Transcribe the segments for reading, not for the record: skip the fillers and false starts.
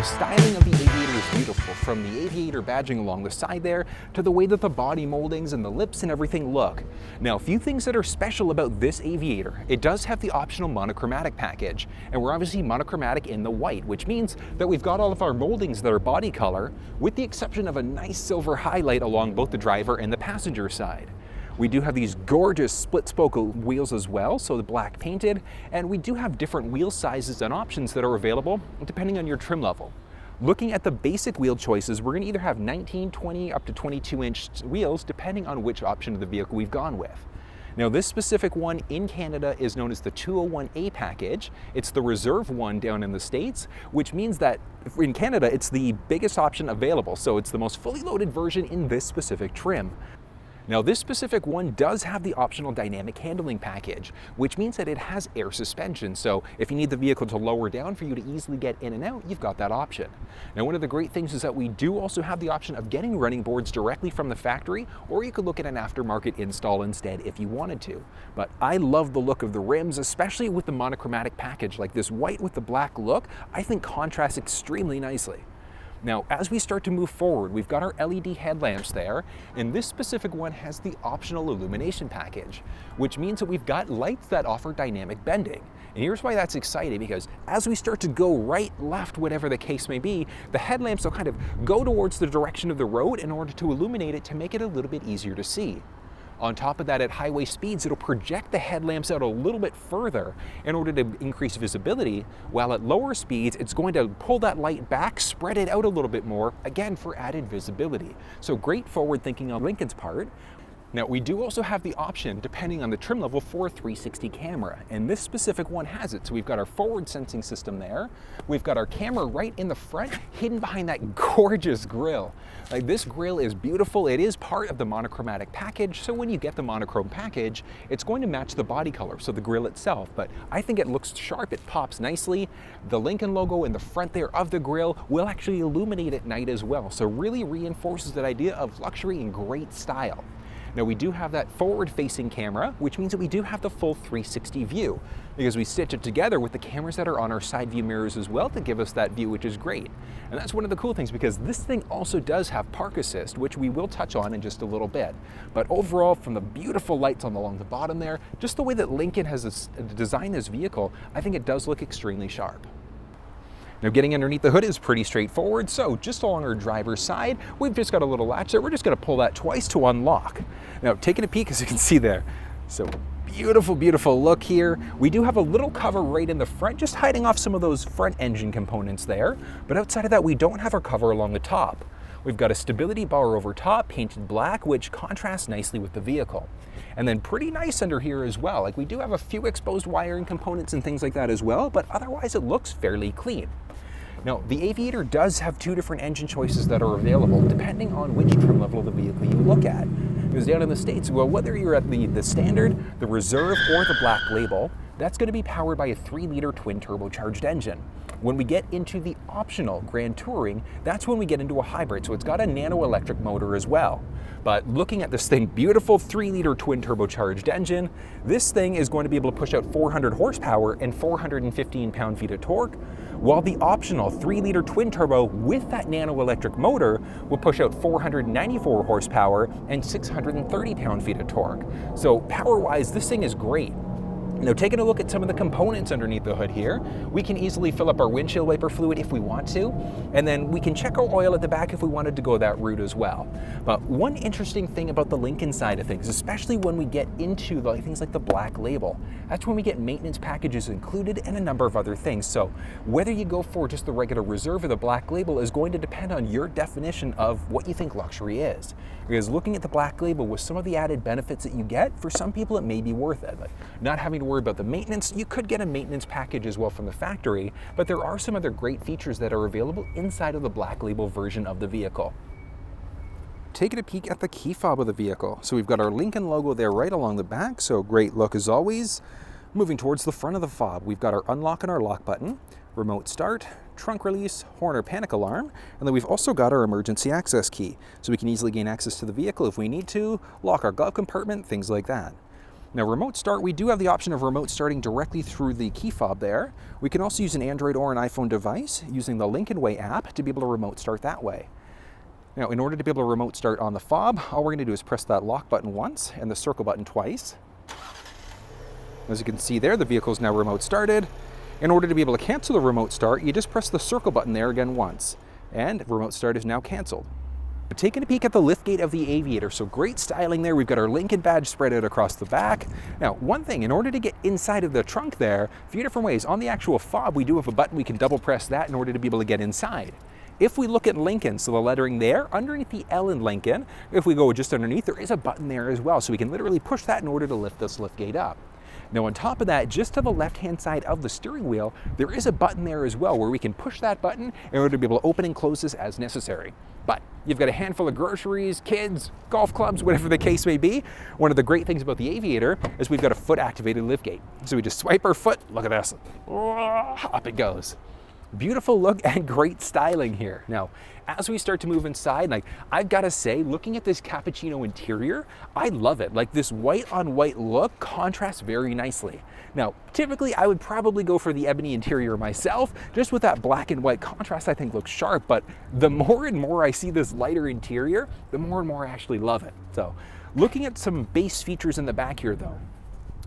styling of the Aviator is beautiful, from the Aviator badging along the side there, to the way that the body moldings and the lips and everything look. Now, a few things that are special about this Aviator. It does have the optional monochromatic package, and we're obviously monochromatic in the white, which means that we've got all of our moldings that are body color, with the exception of a nice silver highlight along both the driver and the passenger side. We do have these gorgeous split spoke wheels as well, so the black painted, and we do have different wheel sizes and options that are available depending on your trim level. Looking at the basic wheel choices, we're going to either have 19, 20, up to 22-inch wheels depending on which option of the vehicle we've gone with. Now, this specific one in Canada is known as the 201A package. It's the Reserve one down in the States, which means that in Canada it's the biggest option available, so it's the most fully loaded version in this specific trim. Now, this specific one does have the optional dynamic handling package, which means that it has air suspension. So if you need the vehicle to lower down for you to easily get in and out, you've got that option. Now, one of the great things is that we do also have the option of getting running boards directly from the factory, or you could look at an aftermarket install instead if you wanted to. But I love the look of the rims, especially with the monochromatic package. Like this white with the black look, I think contrasts extremely nicely. Now, as we start to move forward, we've got our LED headlamps there, and this specific one has the optional illumination package, which means that we've got lights that offer dynamic bending. And here's why that's exciting, because as we start to go right, left, whatever the case may be, the headlamps will kind of go towards the direction of the road in order to illuminate it to make it a little bit easier to see. On top of that, at highway speeds, it'll project the headlamps out a little bit further in order to increase visibility, while at lower speeds, it's going to pull that light back, spread it out a little bit more, again, for added visibility. So great forward thinking on Lincoln's part. Now, we do also have the option, depending on the trim level, for a 360 camera, and this specific one has it. So we've got our forward sensing system there. We've got our camera right in the front, hidden behind that gorgeous grille. Like, this grille is beautiful. It is part of the monochromatic package, so when you get the monochrome package, it's going to match the body color, so the grille itself. But I think it looks sharp, it pops nicely. The Lincoln logo in the front there of the grille will actually illuminate at night as well, so really reinforces that idea of luxury and great style. Now, we do have that forward-facing camera, which means that we do have the full 360 view, because we stitch it together with the cameras that are on our side view mirrors as well to give us that view, which is great. And that's one of the cool things, because this thing also does have park assist, which we will touch on in just a little bit. But overall, from the beautiful lights along the bottom there, just the way that Lincoln has designed this vehicle, I think it does look extremely sharp. Now, getting underneath the hood is pretty straightforward, so just along our driver's side, we've just got a little latch there. We're just going to pull that twice to unlock. Now, taking a peek, as you can see there, so beautiful, beautiful look here. We do have a little cover right in the front, just hiding off some of those front engine components there, but outside of that, we don't have our cover along the top. We've got a stability bar over top, painted black, which contrasts nicely with the vehicle. And then pretty nice under here as well. Like, we do have a few exposed wiring components and things like that as well, but otherwise it looks fairly clean. Now, the Aviator does have two different engine choices that are available depending on which trim level of the vehicle you look at. Because down in the States, well, whether you're at the standard, the Reserve, or the Black Label, that's going to be powered by a 3-liter twin turbocharged engine. When we get into the optional Grand Touring, that's when we get into a hybrid, so it's got a nano-electric motor as well. But looking at this thing, beautiful 3-liter twin turbocharged engine, this thing is going to be able to push out 400 horsepower and 415 pound-feet of torque, while the optional 3-liter twin turbo with that nano-electric motor will push out 494 horsepower and 630 pound-feet of torque. So power-wise, this thing is great. Now, taking a look at some of the components underneath the hood here, we can easily fill up our windshield wiper fluid if we want to, and then we can check our oil at the back if we wanted to go that route as well. But one interesting thing about the Lincoln side of things, especially when we get into things like the Black Label, that's when we get maintenance packages included and a number of other things. So whether you go for just the regular Reserve or the Black Label is going to depend on your definition of what you think luxury is. Because looking at the Black Label with some of the added benefits that you get, for some people it may be worth it. Like not having to worry about the maintenance, you could get a maintenance package as well from the factory, but there are some other great features that are available inside of the Black Label version of the vehicle. Taking a peek at the key fob of the vehicle. So we've got our Lincoln logo there right along the back, so great look as always. Moving towards the front of the fob, we've got our unlock and our lock button, remote start, trunk release, horn or panic alarm, and then we've also got our emergency access key, so we can easily gain access to the vehicle if we need to, lock our glove compartment, things like that. Now, remote start, we do have the option of remote starting directly through the key fob there. We can also use an Android or an iPhone device using the Lincoln Way app to be able to remote start that way. Now, in order to be able to remote start on the fob, all we're going to do is press that lock button once and the circle button twice. As you can see there, the vehicle is now remote started. In order to be able to cancel the remote start, you just press the circle button there again once, and remote start is now canceled. Taking a peek at the liftgate of the Aviator, so great styling there. We've got our Lincoln badge spread out across the back. Now, one thing, in order to get inside of the trunk there, a few different ways. On the actual fob, we do have a button. We can double press that in order to be able to get inside. If we look at Lincoln, so the lettering there, underneath the L in Lincoln, if we go just underneath, there is a button there as well. So we can literally push that in order to lift this liftgate up. Now, on top of that, just to the left-hand side of the steering wheel, there is a button there as well where we can push that button in order to be able to open and close this as necessary. But you've got a handful of groceries, kids, golf clubs, whatever the case may be. One of the great things about the Aviator is we've got a foot-activated liftgate. So we just swipe our foot, look at this, up it goes. Beautiful look and great styling here. Now, as we start to move inside, like, I've got to say, looking at this cappuccino interior, I love it. Like, this white on white look contrasts very nicely. Now, typically I would probably go for the ebony interior myself, just with that black and white contrast I think looks sharp, but the more and more I see this lighter interior, the more and more I actually love it. So, looking at some base features in the back here though.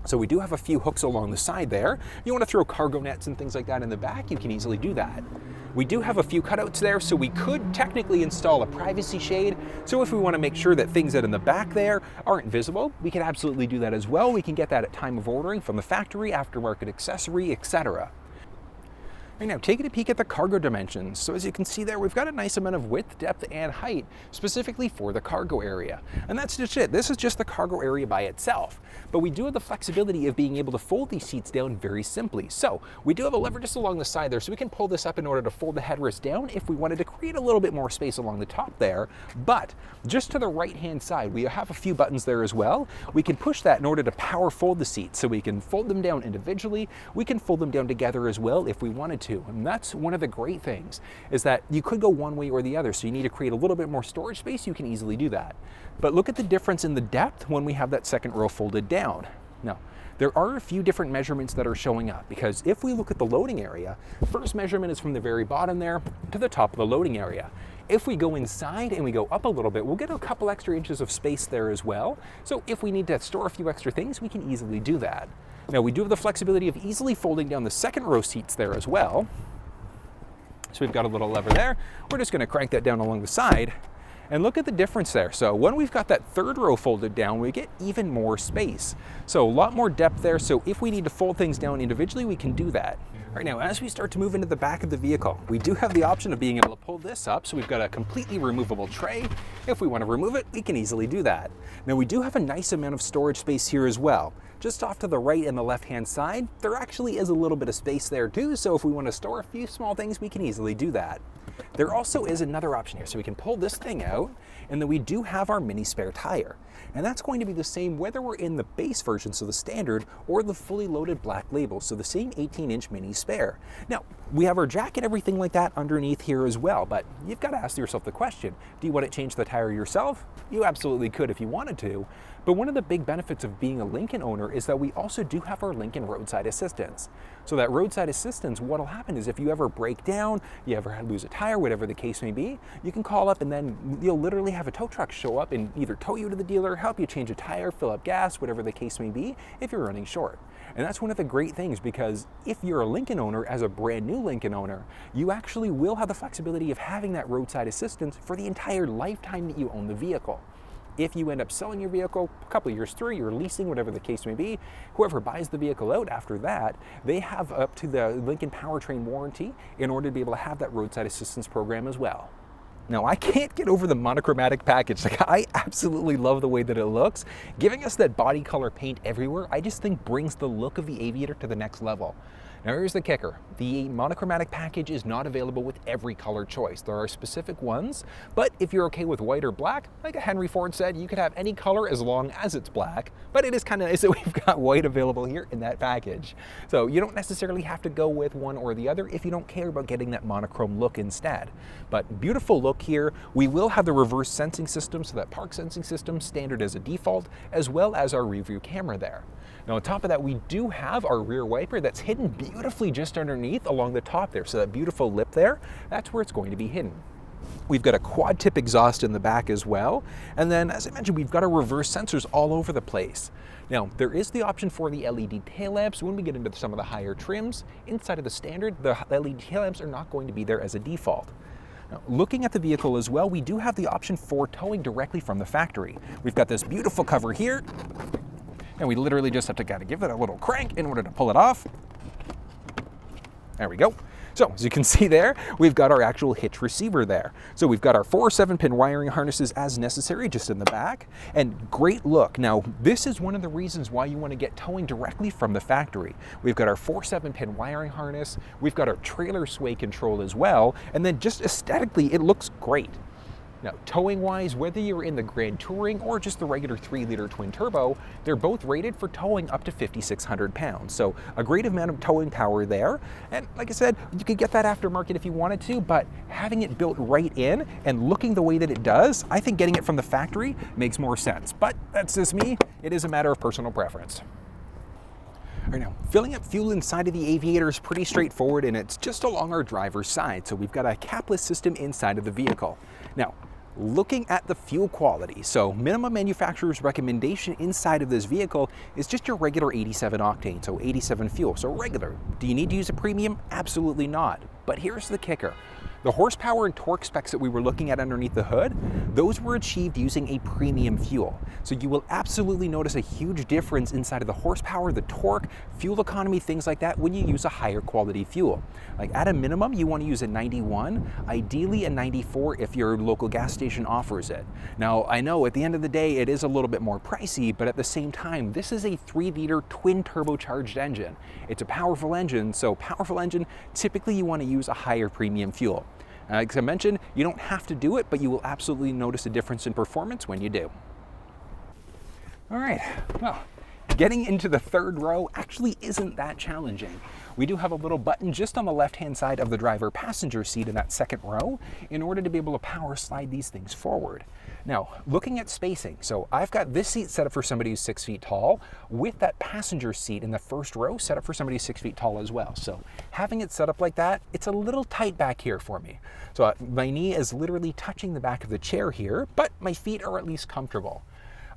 So we do have a few hooks along the side there. You want to throw cargo nets and things like that in the back, you can easily do that. We do have a few cutouts there, so we could technically install a privacy shade. So if we want to make sure that things that in the back there aren't visible, we can absolutely do that as well. We can get that at time of ordering from the factory, aftermarket accessory, etc. Right now, taking a peek at the cargo dimensions. So as you can see there, we've got a nice amount of width, depth, and height, specifically for the cargo area. And that's just it. This is just the cargo area by itself. But we do have the flexibility of being able to fold these seats down very simply. So we do have a lever just along the side there, so we can pull this up in order to fold the headrest down if we wanted to create a little bit more space along the top there. But just to the right-hand side, we have a few buttons there as well. We can push that in order to power fold the seats. So we can fold them down individually. We can fold them down together as well if we wanted to. And that's one of the great things, is that you could go one way or the other. So you need to create a little bit more storage space, you can easily do that. But look at the difference in the depth when we have that second row folded down. Now, there are a few different measurements that are showing up, because if we look at the loading area, first measurement is from the very bottom there to the top of the loading area. If we go inside and we go up a little bit, we'll get a couple extra inches of space there as well. So if we need to store a few extra things, we can easily do that. Now, we do have the flexibility of easily folding down the second row seats there as well. So we've got a little lever there. We're just going to crank that down along the side. And look at the difference there. So when we've got that third row folded down, we get even more space. So a lot more depth there. So if we need to fold things down individually, we can do that. Right now, as we start to move into the back of the vehicle, we do have the option of being able to pull this up. So we've got a completely removable tray. If we want to remove it, we can easily do that. Now, we do have a nice amount of storage space here as well. Just off to the right and the left-hand side, there actually is a little bit of space there too. So if we want to store a few small things, we can easily do that. There also is another option here. So we can pull this thing out, and then we do have our mini spare tire. And that's going to be the same whether we're in the base version, so the standard, or the fully loaded black label, so the same 18-inch mini spare. Now, we have our jack and everything like that underneath here as well, but you've got to ask yourself the question, do you want to change the tire yourself? You absolutely could if you wanted to, but one of the big benefits of being a Lincoln owner is that we also do have our Lincoln roadside assistance. So that roadside assistance, what'll happen is if you ever break down, you ever lose a tire, whatever the case may be, you can call up and then you'll literally have a tow truck show up and either tow you to the dealer, help you change a tire, fill up gas, whatever the case may be, if you're running short. And that's one of the great things, because if you're a Lincoln owner, as a brand new Lincoln owner, you actually will have the flexibility of having that roadside assistance for the entire lifetime that you own the vehicle. If you end up selling your vehicle a couple of years through, you're leasing, whatever the case may be, whoever buys the vehicle out after that, they have up to the Lincoln powertrain warranty in order to be able to have that roadside assistance program as well. Now, I can't get over the monochromatic package. Like, I absolutely love the way that it looks. Giving us that body color paint everywhere, I just think brings the look of the Aviator to the next level. Now, here's the kicker. The monochromatic package is not available with every color choice. There are specific ones, but if you're okay with white or black, like Henry Ford said, you could have any color as long as it's black, but it is kind of nice that we've got white available here in that package. So you don't necessarily have to go with one or the other if you don't care about getting that monochrome look instead. But beautiful look here. We will have the reverse sensing system, so that park sensing system standard as a default, as well as our rear view camera there. Now on top of that, we do have our rear wiper that's hidden beautifully just underneath along the top there. So that beautiful lip there, that's where it's going to be hidden. We've got a quad tip exhaust in the back as well. And then, as I mentioned, we've got our reverse sensors all over the place. Now, there is the option for the LED tail lamps when we get into some of the higher trims. Inside of the standard, the LED tail lamps are not going to be there as a default. Now, looking at the vehicle as well, we do have the option for towing directly from the factory. We've got this beautiful cover here, and we literally just have to kind of give it a little crank in order to pull it off. There we go. So as you can see there, we've got our actual hitch receiver there. So we've got our 4 7-pin wiring harnesses as necessary just in the back, and great look. Now this is one of the reasons why you want to get towing directly from the factory. We've got our 4 7-pin wiring harness, we've got our trailer sway control as well, and then just aesthetically it looks great. Now, towing wise, whether you're in the Grand Touring or just the regular 3-liter twin turbo, they're both rated for towing up to 5,600 pounds. So a great amount of towing power there. And like I said, you could get that aftermarket if you wanted to, but having it built right in and looking the way that it does, I think getting it from the factory makes more sense. But that's just me. It is a matter of personal preference. All right, now, filling up fuel inside of the Aviator is pretty straightforward, and it's just along our driver's side. So we've got a capless system inside of the vehicle. Now, looking at the fuel quality, so minimum manufacturer's recommendation inside of this vehicle is just your regular 87 octane, so 87 fuel, so regular. Do you need to use a premium? Absolutely not. But here's the kicker. The horsepower and torque specs that we were looking at underneath the hood, those were achieved using a premium fuel. So you will absolutely notice a huge difference inside of the horsepower, the torque, fuel economy, things like that when you use a higher quality fuel. Like at a minimum, you want to use a 91, ideally a 94 if your local gas station offers it. Now, I know at the end of the day, it is a little bit more pricey, but at the same time, this is a 3-liter twin turbocharged engine. It's a powerful engine, so powerful engine, typically you want to use a higher premium fuel. Like I mentioned, you don't have to do it, but you will absolutely notice a difference in performance when you do. All right, well, getting into the third row actually isn't that challenging. We do have a little button just on the left-hand side of the driver passenger seat in that second row in order to be able to power slide these things forward. Now, looking at spacing, so I've got this seat set up for somebody who's 6 feet tall with that passenger seat in the first row set up for somebody who's 6 feet tall as well. So having it set up like that, it's a little tight back here for me. So my knee is literally touching the back of the chair here, but my feet are at least comfortable.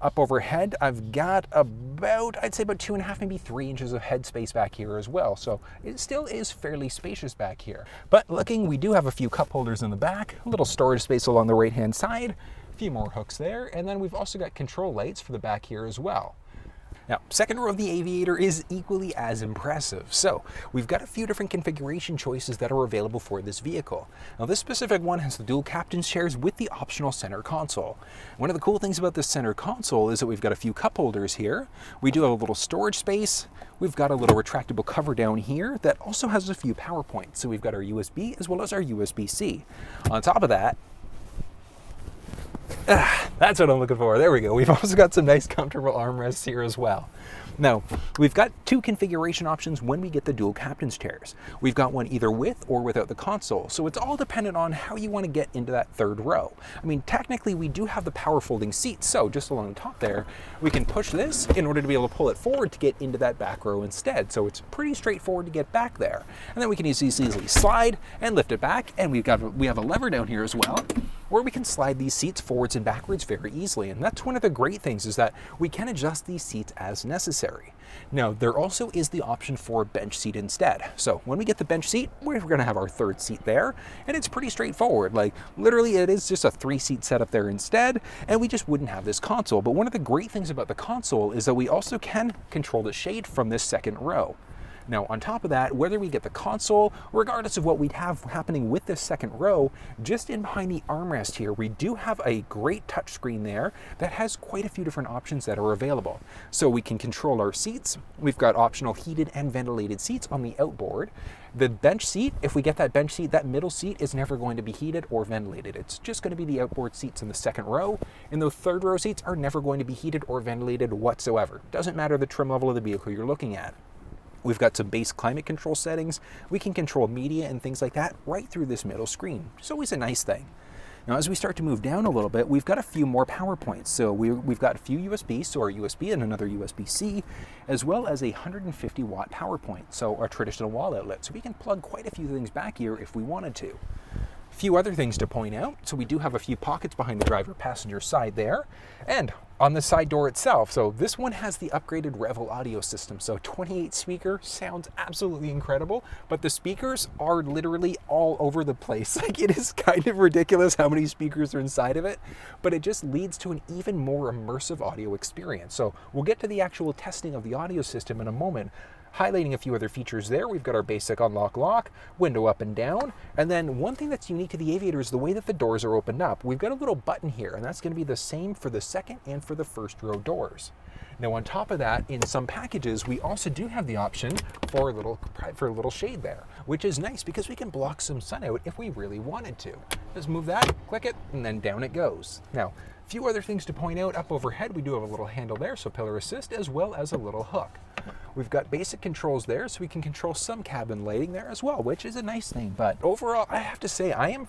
Up overhead, I've got about, I'd say about 2.5, maybe 3 inches of head space back here as well. So it still is fairly spacious back here. But looking, we do have a few cup holders in the back, a little storage space along the right-hand side, a few more hooks there, and then we've also got control lights for the back here as well. Now, second row of the Aviator is equally as impressive. So we've got a few different configuration choices that are available for this vehicle. Now, this specific one has the dual captain's chairs with the optional center console. One of the cool things about this center console is that we've got a few cup holders here. We do have a little storage space. We've got a little retractable cover down here that also has a few power points. So we've got our USB as well as our USB-C. On top of that, that's what I'm looking for. There we go. We've also got some nice comfortable armrests here as well. Now, we've got 2 configuration options when we get the dual captain's chairs. We've got one either with or without the console, so it's all dependent on how you want to get into that third row. I mean, technically, we do have the power folding seats, so just along the top there, we can push this in order to be able to pull it forward to get into that back row instead. So it's pretty straightforward to get back there. And then we can easily slide and lift it back, and we have a lever down here as well, where we can slide these seats forwards and backwards very easily. And that's one of the great things, is that we can adjust these seats as necessary. Now, there also is the option for a bench seat instead. So when we get the bench seat, we're gonna have our third seat there, and it's pretty straightforward. Like, literally, it is just a 3-seat setup there instead, and we just wouldn't have this console. But one of the great things about the console is that we also can control the shade from this second row. Now, on top of that, whether we get the console, regardless of what we'd have happening with this second row, just in behind the armrest here, we do have a great touchscreen there that has quite a few different options that are available. So we can control our seats. We've got optional heated and ventilated seats on the outboard. The bench seat, if we get that bench seat, that middle seat is never going to be heated or ventilated. It's just going to be the outboard seats in the second row, and those third row seats are never going to be heated or ventilated whatsoever. Doesn't matter the trim level of the vehicle you're looking at. We've got some base climate control settings. We can control media and things like that right through this middle screen. It's always a nice thing. Now, as we start to move down a little bit, we've got a few more power points. So we've got a few USB, so our USB and another USB-C, as well as a 150 watt power point, so our traditional wall outlet. So we can plug quite a few things back here if we wanted to. A few other things to point out. So we do have a few pockets behind the driver passenger side there, and on the side door itself. So this one has the upgraded Revel audio system. So 28 speaker, sounds absolutely incredible, but the speakers are literally all over the place. Like, it is kind of ridiculous how many speakers are inside of it, but it just leads to an even more immersive audio experience. So we'll get to the actual testing of the audio system in a moment. Highlighting a few other features there, we've got our basic unlock lock, window up and down, and then one thing that's unique to the Aviator is the way that the doors are opened up. We've got a little button here, and that's going to be the same for the second and for the first row doors. Now, on top of that, in some packages, we also do have the option for a little shade there, which is nice because we can block some sun out if we really wanted to. Just move that, click it, and then down it goes. Now, a few other things to point out. Up overhead, we do have a little handle there, so pillar assist, as well as a little hook. We've got basic controls there, so we can control some cabin lighting there as well, which is a nice thing. But overall, I have to say, I am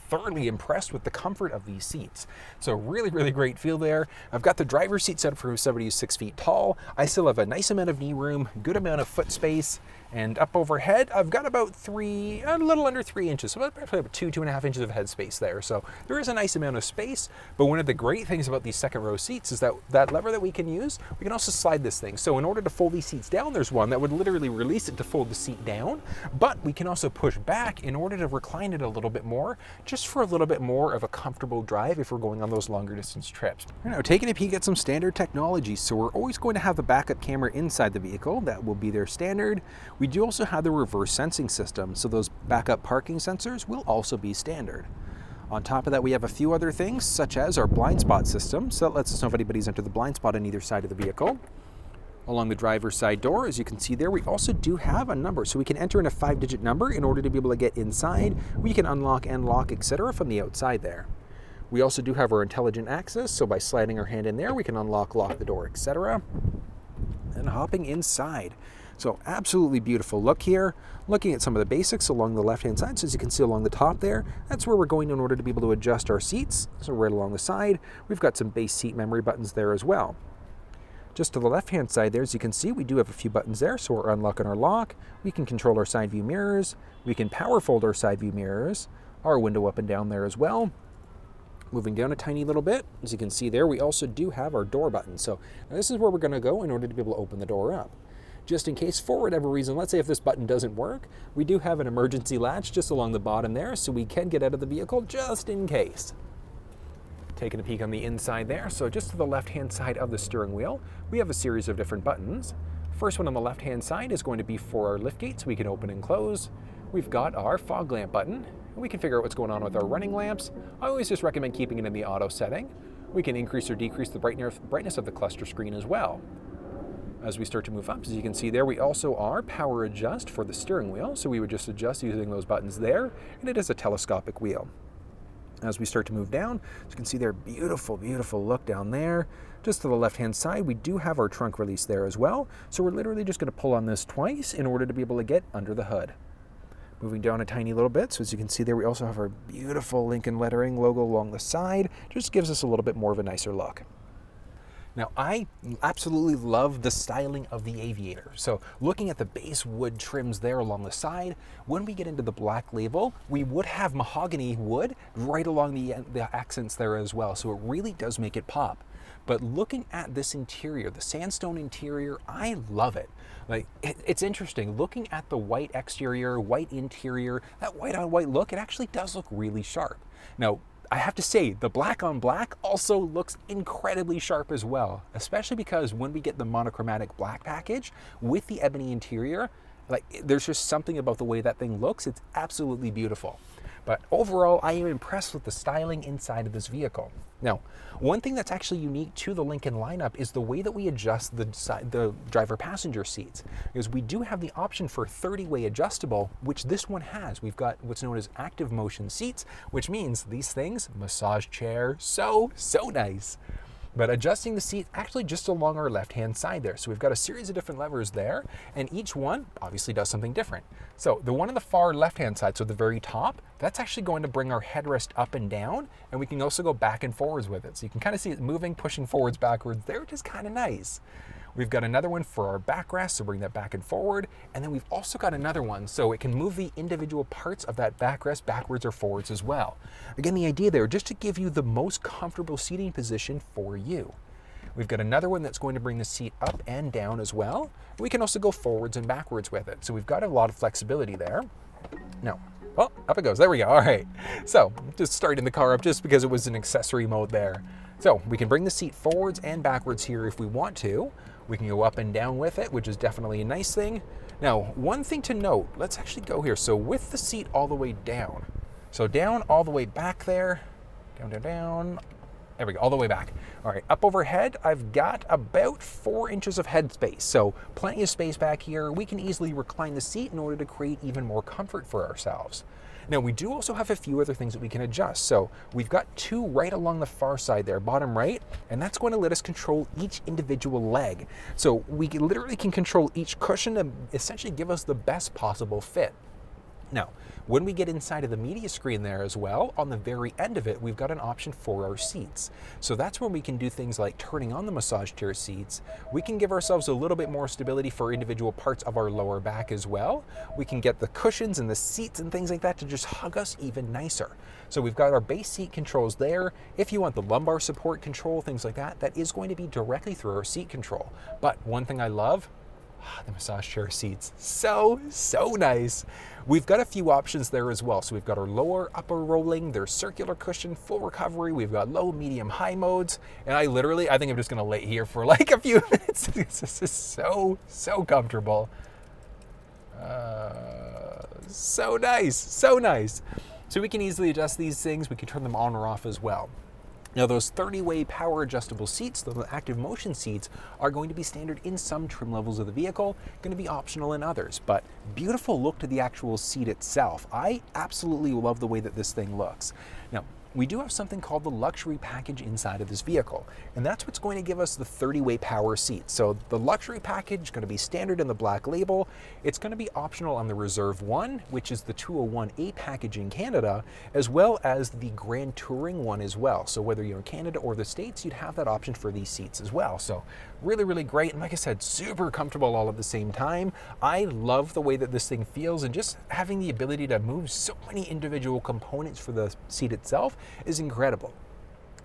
thoroughly impressed with the comfort of these seats. So really, really great feel there. I've got the driver's seat set up for somebody who's 6 feet tall. I still have a nice amount of knee room, good amount of foot space, and up overhead, I've got about a little under 3 inches, so about 2.5 inches of head space there. So there is a nice amount of space, but one of the great things about these second row seats is that lever that we can use, we can also slide this thing. So in order to fold these seats down, there's one that would literally release it to fold the seat down, but we can also push back in order to recline it a little bit more, just for a little bit more of a comfortable drive if we're going on those longer distance trips. Now, taking a peek at some standard technology. So we're always going to have the backup camera inside the vehicle. That will be their standard. We do also have the reverse sensing system, so those backup parking sensors will also be standard. On top of that, we have a few other things, such as our blind spot system, so that lets us know if anybody's entered the blind spot on either side of the vehicle. Along the driver's side door, as you can see there, we also do have a number, so we can enter in a 5-digit number in order to be able to get inside. We can unlock and lock, etc. from the outside there. We also do have our intelligent access, so by sliding our hand in there, we can unlock, lock the door, etc. And hopping inside. So absolutely beautiful look here. Looking at some of the basics along the left-hand side, so as you can see along the top there, that's where we're going in order to be able to adjust our seats. So right along the side, we've got some base seat memory buttons there as well. Just to the left-hand side there, as you can see, we do have a few buttons there, so we're unlocking our lock. We can control our side view mirrors. We can power fold our side view mirrors, our window up and down there as well. Moving down a tiny little bit, as you can see there, we also do have our door button. So this is where we're going to go in order to be able to open the door up. Just in case, for whatever reason, let's say if this button doesn't work, we do have an emergency latch just along the bottom there, so we can get out of the vehicle just in case. Taking a peek on the inside there, so just to the left-hand side of the steering wheel, we have a series of different buttons. First one on the left-hand side is going to be for our liftgate, so we can open and close. We've got our fog lamp button, and we can figure out what's going on with our running lamps. I always just recommend keeping it in the auto setting. We can increase or decrease the brightness of the cluster screen as well. As we start to move up, as you can see there, we also are power adjust for the steering wheel, so we would just adjust using those buttons there, and it is a telescopic wheel. As we start to move down, as you can see there, beautiful, beautiful look down there. Just to the left-hand side, we do have our trunk release there as well, so we're literally just going to pull on this twice in order to be able to get under the hood. Moving down a tiny little bit, so as you can see there, we also have our beautiful Lincoln lettering logo along the side. Just gives us a little bit more of a nicer look. Now, I absolutely love the styling of the Aviator. So looking at the base wood trims there along the side, when we get into the black label, we would have mahogany wood right along the accents there as well. So it really does make it pop. But looking at this interior, the sandstone interior, I love it. Like, it's interesting. Looking at the white exterior, white interior, that white on white look, it actually does look really sharp. Now, I have to say, the black on black also looks incredibly sharp as well, especially because when we get the monochromatic black package with the ebony interior, like, there's just something about the way that thing looks. It's absolutely beautiful. But overall, I am impressed with the styling inside of this vehicle. Now, one thing that's actually unique to the Lincoln lineup is the way that we adjust the driver passenger seats. Because we do have the option for 30-way adjustable, which this one has. We've got what's known as active motion seats, which means these things, massage chair, so nice. But adjusting the seat actually just along our left-hand side there. So we've got a series of different levers there, and each one obviously does something different. So the one on the far left-hand side, so the very top, that's actually going to bring our headrest up and down, and we can also go back and forwards with it. So you can kind of see it moving, pushing forwards, backwards there, which is kind of nice. We've got another one for our backrest, so bring that back and forward. And then we've also got another one, so it can move the individual parts of that backrest backwards or forwards as well. Again, the idea there, just to give you the most comfortable seating position for you. We've got another one that's going to bring the seat up and down as well. We can also go forwards and backwards with it. So we've got a lot of flexibility there. No. Well, up it goes. There we go. All right. So just starting the car up just because it was an accessory mode there. So we can bring the seat forwards and backwards here if we want to. We can go up and down with it, which is definitely a nice thing. Now, one thing to note, let's actually go here. So with the seat all the way down. So down all the way back there. Down, down, down. There we go, all the way back. All right, up overhead, I've got about 4 inches of head space. So plenty of space back here. We can easily recline the seat in order to create even more comfort for ourselves. Now, we do also have a few other things that we can adjust. So we've got 2 right along the far side there, bottom right, and that's going to let us control each individual leg. So we literally can control each cushion to essentially give us the best possible fit. Now, when we get inside of the media screen there as well, on the very end of it, we've got an option for our seats. So that's where we can do things like turning on the massage chair seats. We can give ourselves a little bit more stability for individual parts of our lower back as well. We can get the cushions and the seats and things like that to just hug us even nicer. So we've got our base seat controls there. If you want the lumbar support control, things like that, that is going to be directly through our seat control. But one thing I love, the massage chair seats, so nice. We've got a few options there as well. So we've got our lower, upper rolling, there's circular cushion, full recovery. We've got low, medium, high modes. And I think I'm just gonna lay here for like a few minutes. This is so comfortable. So nice. So we can easily adjust these things. We can turn them on or off as well. Now those 30-way power adjustable seats, the active motion seats, are going to be standard in some trim levels of the vehicle, going to be optional in others, but beautiful look to the actual seat itself. I absolutely love the way that this thing looks. Now, we do have something called the luxury package inside of this vehicle, and that's what's going to give us the 30-way power seat. So the luxury package is going to be standard in the black label. It's going to be optional on the Reserve 1, which is the 201A package in Canada, as well as the Grand Touring one as well. So whether you're in Canada or the States, you'd have that option for these seats as well. So really great, and like I said, super comfortable all at the same time. I love the way that this thing feels, and just having the ability to move so many individual components for the seat itself is incredible.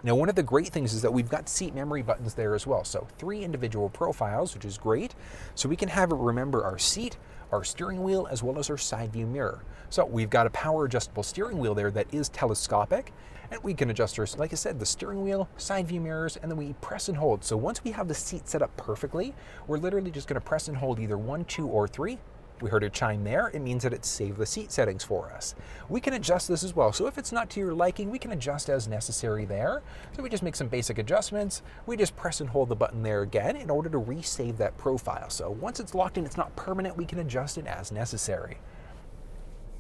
Now, one of the great things is that we've got seat memory buttons there as well. So 3 individual profiles, which is great. So we can have it remember our seat, our steering wheel, as well as our side view mirror. So we've got a power adjustable steering wheel there that is telescopic, and we can adjust our, like I said, the steering wheel, side view mirrors, and then we press and hold. So once we have the seat set up perfectly, we're literally just going to press and hold either 1, 2, or 3. We heard a chime there. It means that it's saved the seat settings for us. We can adjust this as well. So if it's not to your liking, we can adjust as necessary there. So we just make some basic adjustments. We just press and hold the button there again in order to resave that profile. So once it's locked in, it's not permanent, we can adjust it as necessary.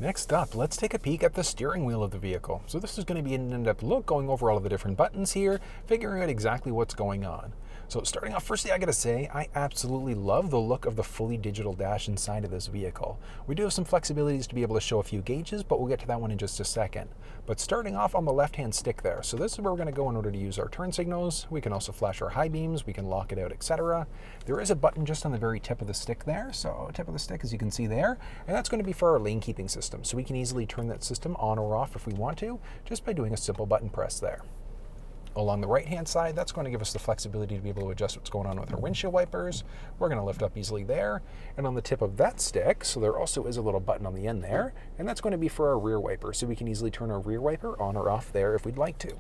Next up, let's take a peek at the steering wheel of the vehicle. So this is going to be an in-depth look, going over all of the different buttons here, figuring out exactly what's going on. So starting off, firstly, I gotta say, I absolutely love the look of the fully digital dash inside of this vehicle. We do have some flexibilities to be able to show a few gauges, but we'll get to that one in just a second. But starting off on the left-hand stick there, so this is where we're gonna go in order to use our turn signals. We can also flash our high beams, we can lock it out, etc. There is a button just on the very tip of the stick there, so tip of the stick, as you can see there, and that's gonna be for our lane keeping system. So we can easily turn that system on or off if we want to, just by doing a simple button press there. Along the right-hand side, that's going to give us the flexibility to be able to adjust what's going on with our windshield wipers. We're going to lift up easily there. And on the tip of that stick, so there also is a little button on the end there, and that's going to be for our rear wiper. So we can easily turn our rear wiper on or off there if we'd like to.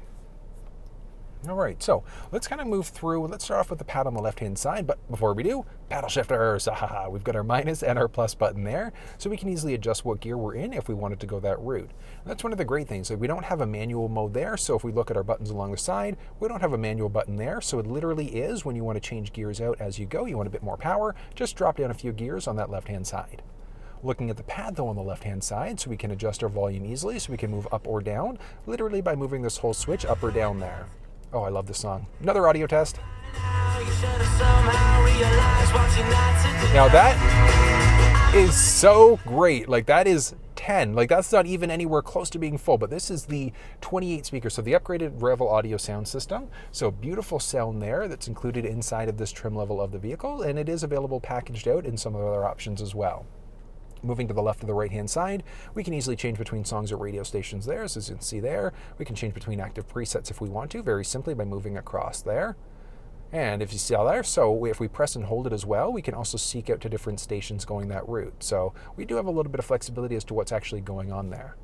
All right, so let's kind of move through. Let's start off with the pad on the left-hand side, but before we do, paddle shifters. We've got our minus and our plus button there, so we can easily adjust what gear we're in if we wanted to go that route. And that's one of the great things. Like, we don't have a manual mode there, so if we look at our buttons along the side, we don't have a manual button there, so it literally is when you want to change gears out as you go, you want a bit more power, just drop down a few gears on that left-hand side. Looking at the pad though on the left-hand side, so we can adjust our volume easily, so we can move up or down, literally by moving this whole switch up or down there. Oh, I love this song. Another audio test. Now that is so great. Like that is 10. Like that's not even anywhere close to being full, but this is the 28 speakers. So the upgraded Revel audio sound system. So beautiful sound there that's included inside of this trim level of the vehicle, and it is available packaged out in some of the other options as well. Moving to the left of the right-hand side, we can easily change between songs or radio stations there. So as you can see there, we can change between active presets if we want to, very simply by moving across there. And if you see all there, so if we press and hold it as well, we can also seek out to different stations going that route. So we do have a little bit of flexibility as to what's actually going on there.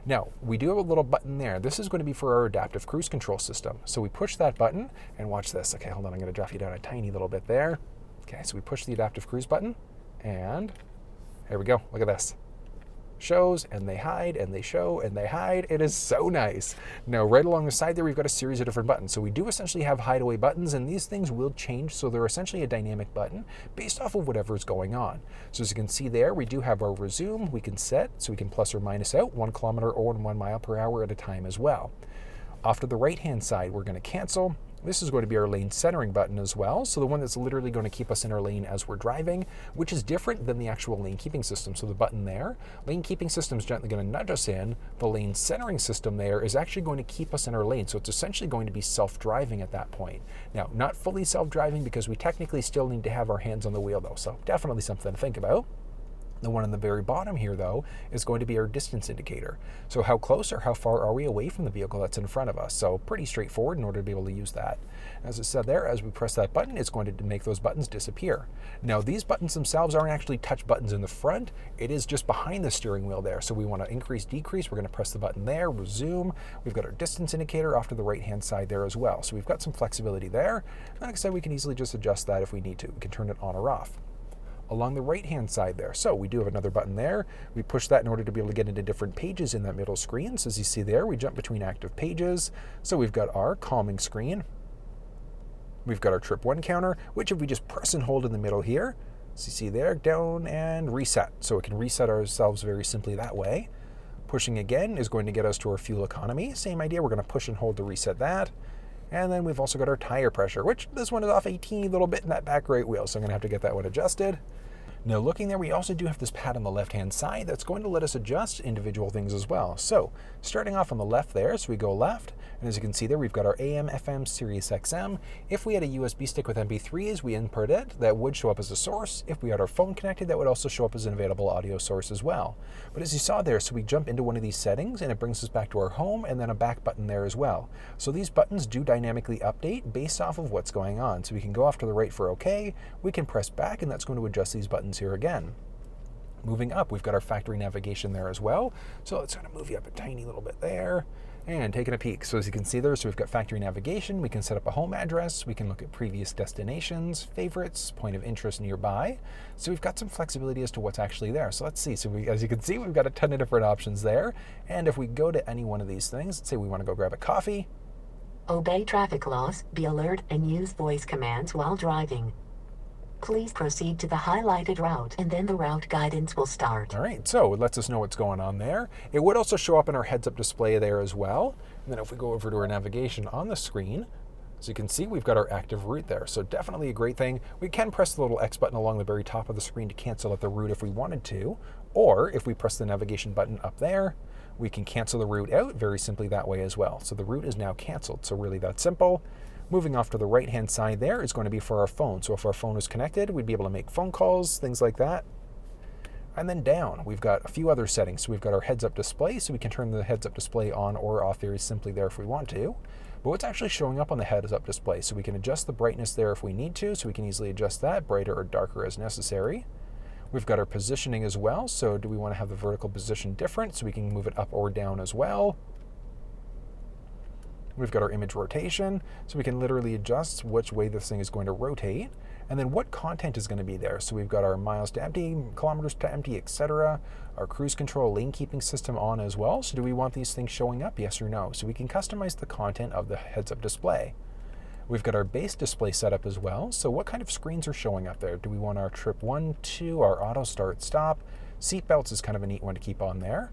Now, we do have a little button there. This is going to be for our adaptive cruise control system. So we push that button, and watch this. Okay, hold on, I'm going to drop you down a tiny little bit there. Okay, so we push the adaptive cruise button, and here we go. Look at this. Shows, and they hide, and they show, and they hide. It is so nice. Now, right along the side there, we've got a series of different buttons. So we do essentially have hideaway buttons, and these things will change. So they're essentially a dynamic button based off of whatever is going on. So as you can see there, we do have our resume. We can set, so we can plus or minus out 1 kilometer or 1 mile per hour at a time as well. Off to the right-hand side, we're going to cancel. This is going to be our lane centering button as well. So the one that's literally going to keep us in our lane as we're driving, which is different than the actual lane keeping system. So the button there, lane keeping system is gently going to nudge us in. The lane centering system there is actually going to keep us in our lane. So it's essentially going to be self-driving at that point. Now, not fully self-driving because we technically still need to have our hands on the wheel though. So definitely something to think about. The one on the very bottom here, though, is going to be our distance indicator. So how close or how far are we away from the vehicle that's in front of us? So pretty straightforward in order to be able to use that. As I said there, as we press that button, it's going to make those buttons disappear. Now, these buttons themselves aren't actually touch buttons in the front. It is just behind the steering wheel there. So we want to increase, decrease. We're going to press the button there, resume. We've got our distance indicator off to the right-hand side there as well. So we've got some flexibility there. Like I said, we can easily just adjust that if we need to. We can turn it on or off. Along the right-hand side there. So we do have another button there. We push that in order to be able to get into different pages in that middle screen. So as you see there, we jump between active pages. So we've got our calming screen. We've got our trip 1 counter, which if we just press and hold in the middle here, so you see there, down and reset. So it can reset ourselves very simply that way. Pushing again is going to get us to our fuel economy. Same idea, we're going to push and hold to reset that. And then we've also got our tire pressure, which this one is off a teeny little bit in that back right wheel, so I'm going to have to get that one adjusted. Now looking there, we also do have this pad on the left-hand side that's going to let us adjust individual things as well. So starting off on the left there, so we go left, and as you can see there, we've got our AM, FM, SiriusXM. If we had a USB stick with MP3s, we input it, that would show up as a source. If we had our phone connected, that would also show up as an available audio source as well. But as you saw there, so we jump into one of these settings, and it brings us back to our home, and then a back button there as well. So these buttons do dynamically update based off of what's going on. So we can go off to the right for OK, we can press back, and that's going to adjust these buttons here again. Moving up, we've got our factory navigation there as well. So let's kind of move you up a tiny little bit there and taking a peek. So as you can see there, so we've got factory navigation. We can set up a home address. We can look at previous destinations, favorites, point of interest nearby. So we've got some flexibility as to what's actually there. So let's see. So as you can see, we've got a ton of different options there. And if we go to any one of these things, let's say we want to go grab a coffee. Obey traffic laws, be alert, and use voice commands while driving. Please proceed to the highlighted route, and then the route guidance will start. All right, so it lets us know what's going on there. It would also show up in our heads-up display there as well. And then if we go over to our navigation on the screen, as you can see, we've got our active route there. So definitely a great thing. We can press the little X button along the very top of the screen to cancel out the route if we wanted to. Or if we press the navigation button up there, we can cancel the route out very simply that way as well. So the route is now canceled. So really that simple. Moving off to the right-hand side there is going to be for our phone. So if our phone is connected, we'd be able to make phone calls, things like that. And then down, we've got a few other settings. So we've got our heads-up display, so we can turn the heads-up display on or off very simply there if we want to. But what's actually showing up on the heads-up display? So we can adjust the brightness there if we need to, so we can easily adjust that, brighter or darker as necessary. We've got our positioning as well, so do we want to have the vertical position different, so we can move it up or down as well. We've got our image rotation, so we can literally adjust which way this thing is going to rotate, and then what content is going to be there. So we've got our miles to empty, kilometers to empty, etc. Our cruise control lane keeping system on as well. So do we want these things showing up, yes or no? So we can customize the content of the heads-up display. We've got our base display set up as well. So what kind of screens are showing up there? Do we want our trip 1, 2, our auto start stop? Seat belts is kind of a neat one to keep on there.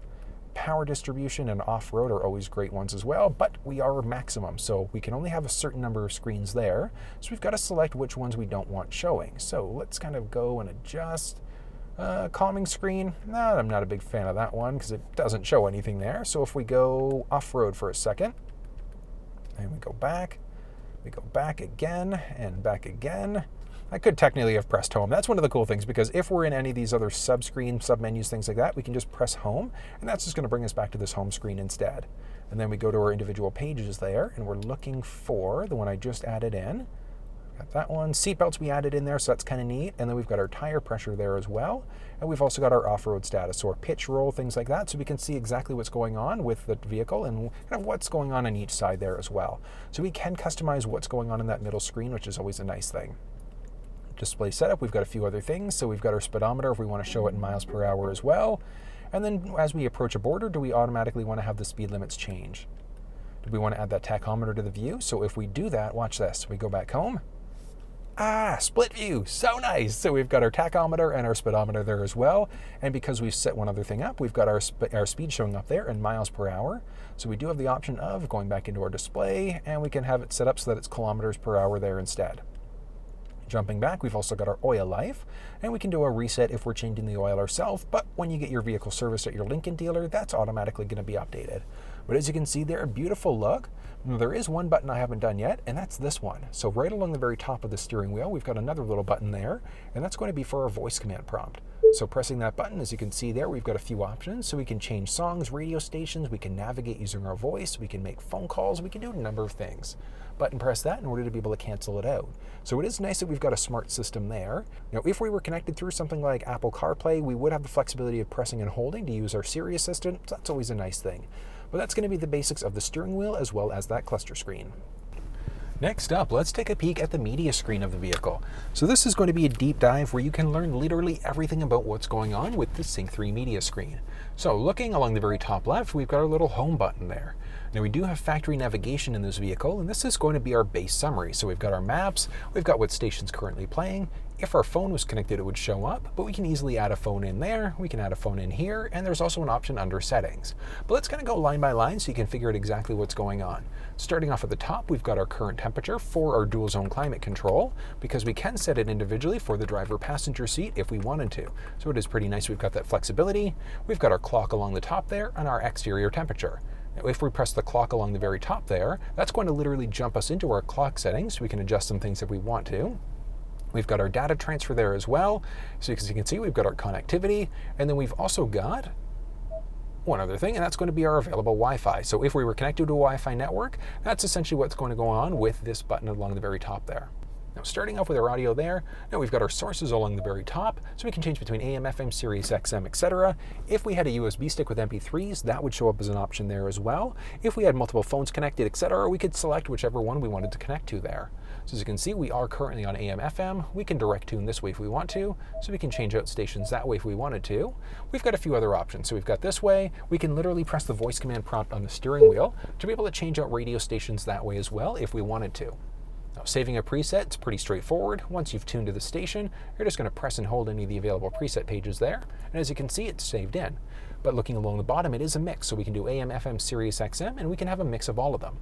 power distribution and off-road are always great ones as well, but we are maximum, so we can only have a certain number of screens there. So we've got to select which ones we don't want showing. So let's kind of go and adjust. Calming screen, no, I'm not a big fan of that one because it doesn't show anything there. So if we go off-road for a second, and we go back again, and back again. I could technically have pressed home. That's one of the cool things, because if we're in any of these other sub-screens, sub-menus, things like that, we can just press home, and that's just going to bring us back to this home screen instead. And then we go to our individual pages there, and we're looking for the one I just added in. Got that one. Seatbelts we added in there, so that's kind of neat. And then we've got our tire pressure there as well. And we've also got our off-road status, so our pitch, roll, things like that, so we can see exactly what's going on with the vehicle and kind of what's going on each side there as well. So we can customize what's going on in that middle screen, which is always a nice thing. Display setup, we've got a few other things. So we've got our speedometer if we want to show it in miles per hour as well. And then as we approach a border, do we automatically want to have the speed limits change? Do we want to add that tachometer to the view? So if we do that, watch this. We go back home. Split view, so nice. So we've got our tachometer and our speedometer there as well. And because we've set one other thing up, we've got our speed showing up there in miles per hour. So we do have the option of going back into our display, and we can have it set up so that it's kilometers per hour there instead. Jumping back, we've also got our oil life, and we can do a reset if we're changing the oil ourselves, but when you get your vehicle serviced at your Lincoln dealer, that's automatically going to be updated. But as you can see there, a beautiful look. There is one button I haven't done yet, and that's this one. So right along the very top of the steering wheel, we've got another little button there, and that's going to be for our voice command prompt. So pressing that button, as you can see there, we've got a few options. So we can change songs, radio stations, we can navigate using our voice, we can make phone calls, we can do a number of things. Button press that in order to be able to cancel it out. So it is nice that we've got a smart system there. Now, if we were connected through something like Apple CarPlay, we would have the flexibility of pressing and holding to use our Siri assistant. So that's always a nice thing. But that's going to be the basics of the steering wheel as well as that cluster screen. Next up, let's take a peek at the media screen of the vehicle. So this is going to be a deep dive where you can learn literally everything about what's going on with the Sync 3 media screen. So looking along the very top left, we've got our little home button there. Now we do have factory navigation in this vehicle, and this is going to be our base summary. So we've got our maps, we've got what station's currently playing. If our phone was connected, it would show up, but we can easily add a phone in there, we can add a phone in here, and there's also an option under settings. But let's kind of go line by line so you can figure out exactly what's going on. Starting off at the top, we've got our current temperature for our dual zone climate control, because we can set it individually for the driver passenger seat if we wanted to. So it is pretty nice, we've got that flexibility. We've got our clock along the top there and our exterior temperature. Now, if we press the clock along the very top there, that's going to literally jump us into our clock settings so we can adjust some things if we want to. We've got our data transfer there as well. So as you can see, we've got our connectivity, and then we've also got one other thing, and that's going to be our available Wi-Fi. So if we were connected to a Wi-Fi network, that's essentially what's going to go on with this button along the very top there. Now, starting off with our audio there, now we've got our sources along the very top, so we can change between AM, FM, SiriusXM, etc. If we had a USB stick with MP3s, that would show up as an option there as well. If we had multiple phones connected, etc., we could select whichever one we wanted to connect to there. So as you can see, we are currently on AM, FM. We can direct tune this way if we want to, so we can change out stations that way if we wanted to. We've got a few other options. So we've got this way. We can literally press the voice command prompt on the steering wheel to be able to change out radio stations that way as well if we wanted to. Now, saving a preset, it's pretty straightforward. Once you've tuned to the station, you're just going to press and hold any of the available preset pages there. And as you can see, it's saved in. But looking along the bottom, it is a mix. So we can do AM, FM, SiriusXM, and we can have a mix of all of them.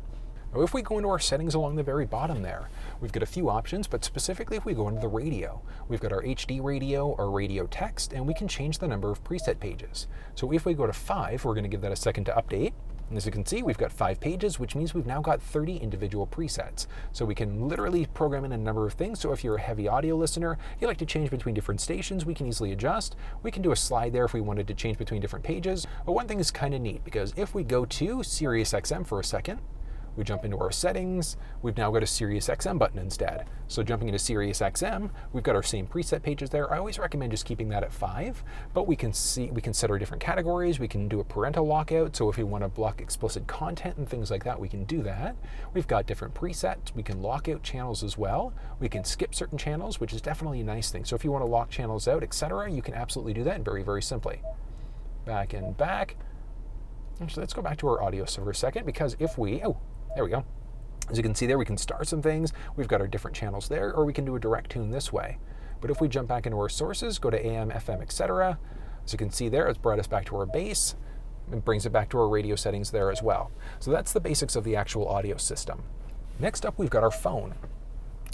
Now, if we go into our settings along the very bottom there, we've got a few options, but specifically if we go into the radio, we've got our HD radio, our radio text, and we can change the number of preset pages. So if we go to 5, we're going to give that a second to update. And as you can see, we've got 5 pages, which means we've now got 30 individual presets. So we can literally program in a number of things. So if you're a heavy audio listener, you like to change between different stations, we can easily adjust. We can do a slide there if we wanted to change between different pages. But one thing is kind of neat, because if we go to SiriusXM for a second, we jump into our settings, we've now got a SiriusXM button instead. So jumping into SiriusXM, we've got our same preset pages there. I always recommend just keeping that at 5, but we can set our different categories, we can do a parental lockout, so if we want to block explicit content and things like that, we can do that. We've got different presets, we can lock out channels as well, we can skip certain channels, which is definitely a nice thing. So if you want to lock channels out, etc., you can absolutely do that very, very simply. Back and back. Actually, let's go back to our audio for a second, because if we, there we go. As you can see there, we can start some things. We've got our different channels there, or we can do a direct tune this way. But if we jump back into our sources, go to AM, FM, etc., as you can see there, it's brought us back to our base. It brings it back to our radio settings there as well. So that's the basics of the actual audio system. Next up, we've got our phone.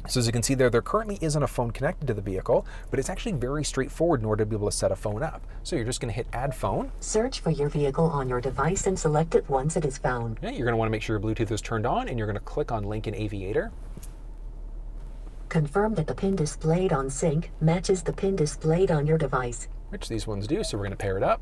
So as you can see there currently isn't a phone connected to the vehicle, but it's actually very straightforward in order to be able to set a phone up. So you're just going to hit Add Phone. Search for your vehicle on your device and select it once it is found. Yeah, you're going to want to make sure your Bluetooth is turned on, and you're going to click on Lincoln Aviator. Confirm that the pin displayed on sync matches the pin displayed on your device. Which these ones do, so we're going to pair it up.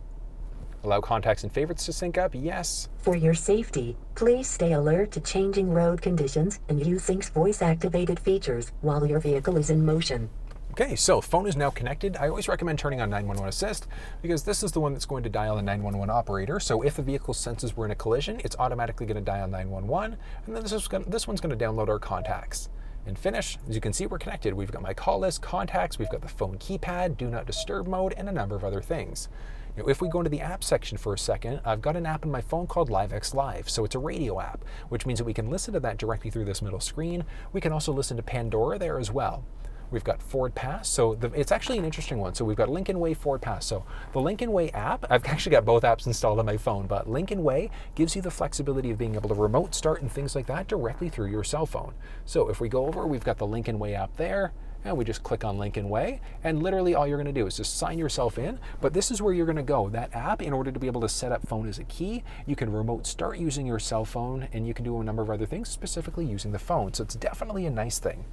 Allow contacts and favorites to sync up, yes. For your safety, please stay alert to changing road conditions and use Sync's voice-activated features while your vehicle is in motion. Okay, so phone is now connected. I always recommend turning on 911 Assist because this is the one that's going to dial a 911 operator. So if the vehicle senses we're in a collision, it's automatically going to dial 911, and then this one's going to download our contacts. And finish. As you can see, we're connected. We've got my call list, contacts, we've got the phone keypad, do not disturb mode, and a number of other things. Now, if we go into the app section for a second, I've got an app on my phone called LiveX Live. So it's a radio app, which means that we can listen to that directly through this middle screen. We can also listen to Pandora there as well. We've got Forward Pass, so it's actually an interesting one. So we've got Lincoln Way Forward Pass. So the Lincoln Way app, I've actually got both apps installed on my phone, but Lincoln Way gives you the flexibility of being able to remote start and things like that directly through your cell phone. So if we go over, we've got the Lincoln Way app there, and we just click on Lincoln Way, and literally all you're going to do is just sign yourself in. But this is where you're going to go. That app, in order to be able to set up phone as a key, you can remote start using your cell phone, and you can do a number of other things, specifically using the phone. So it's definitely a nice thing.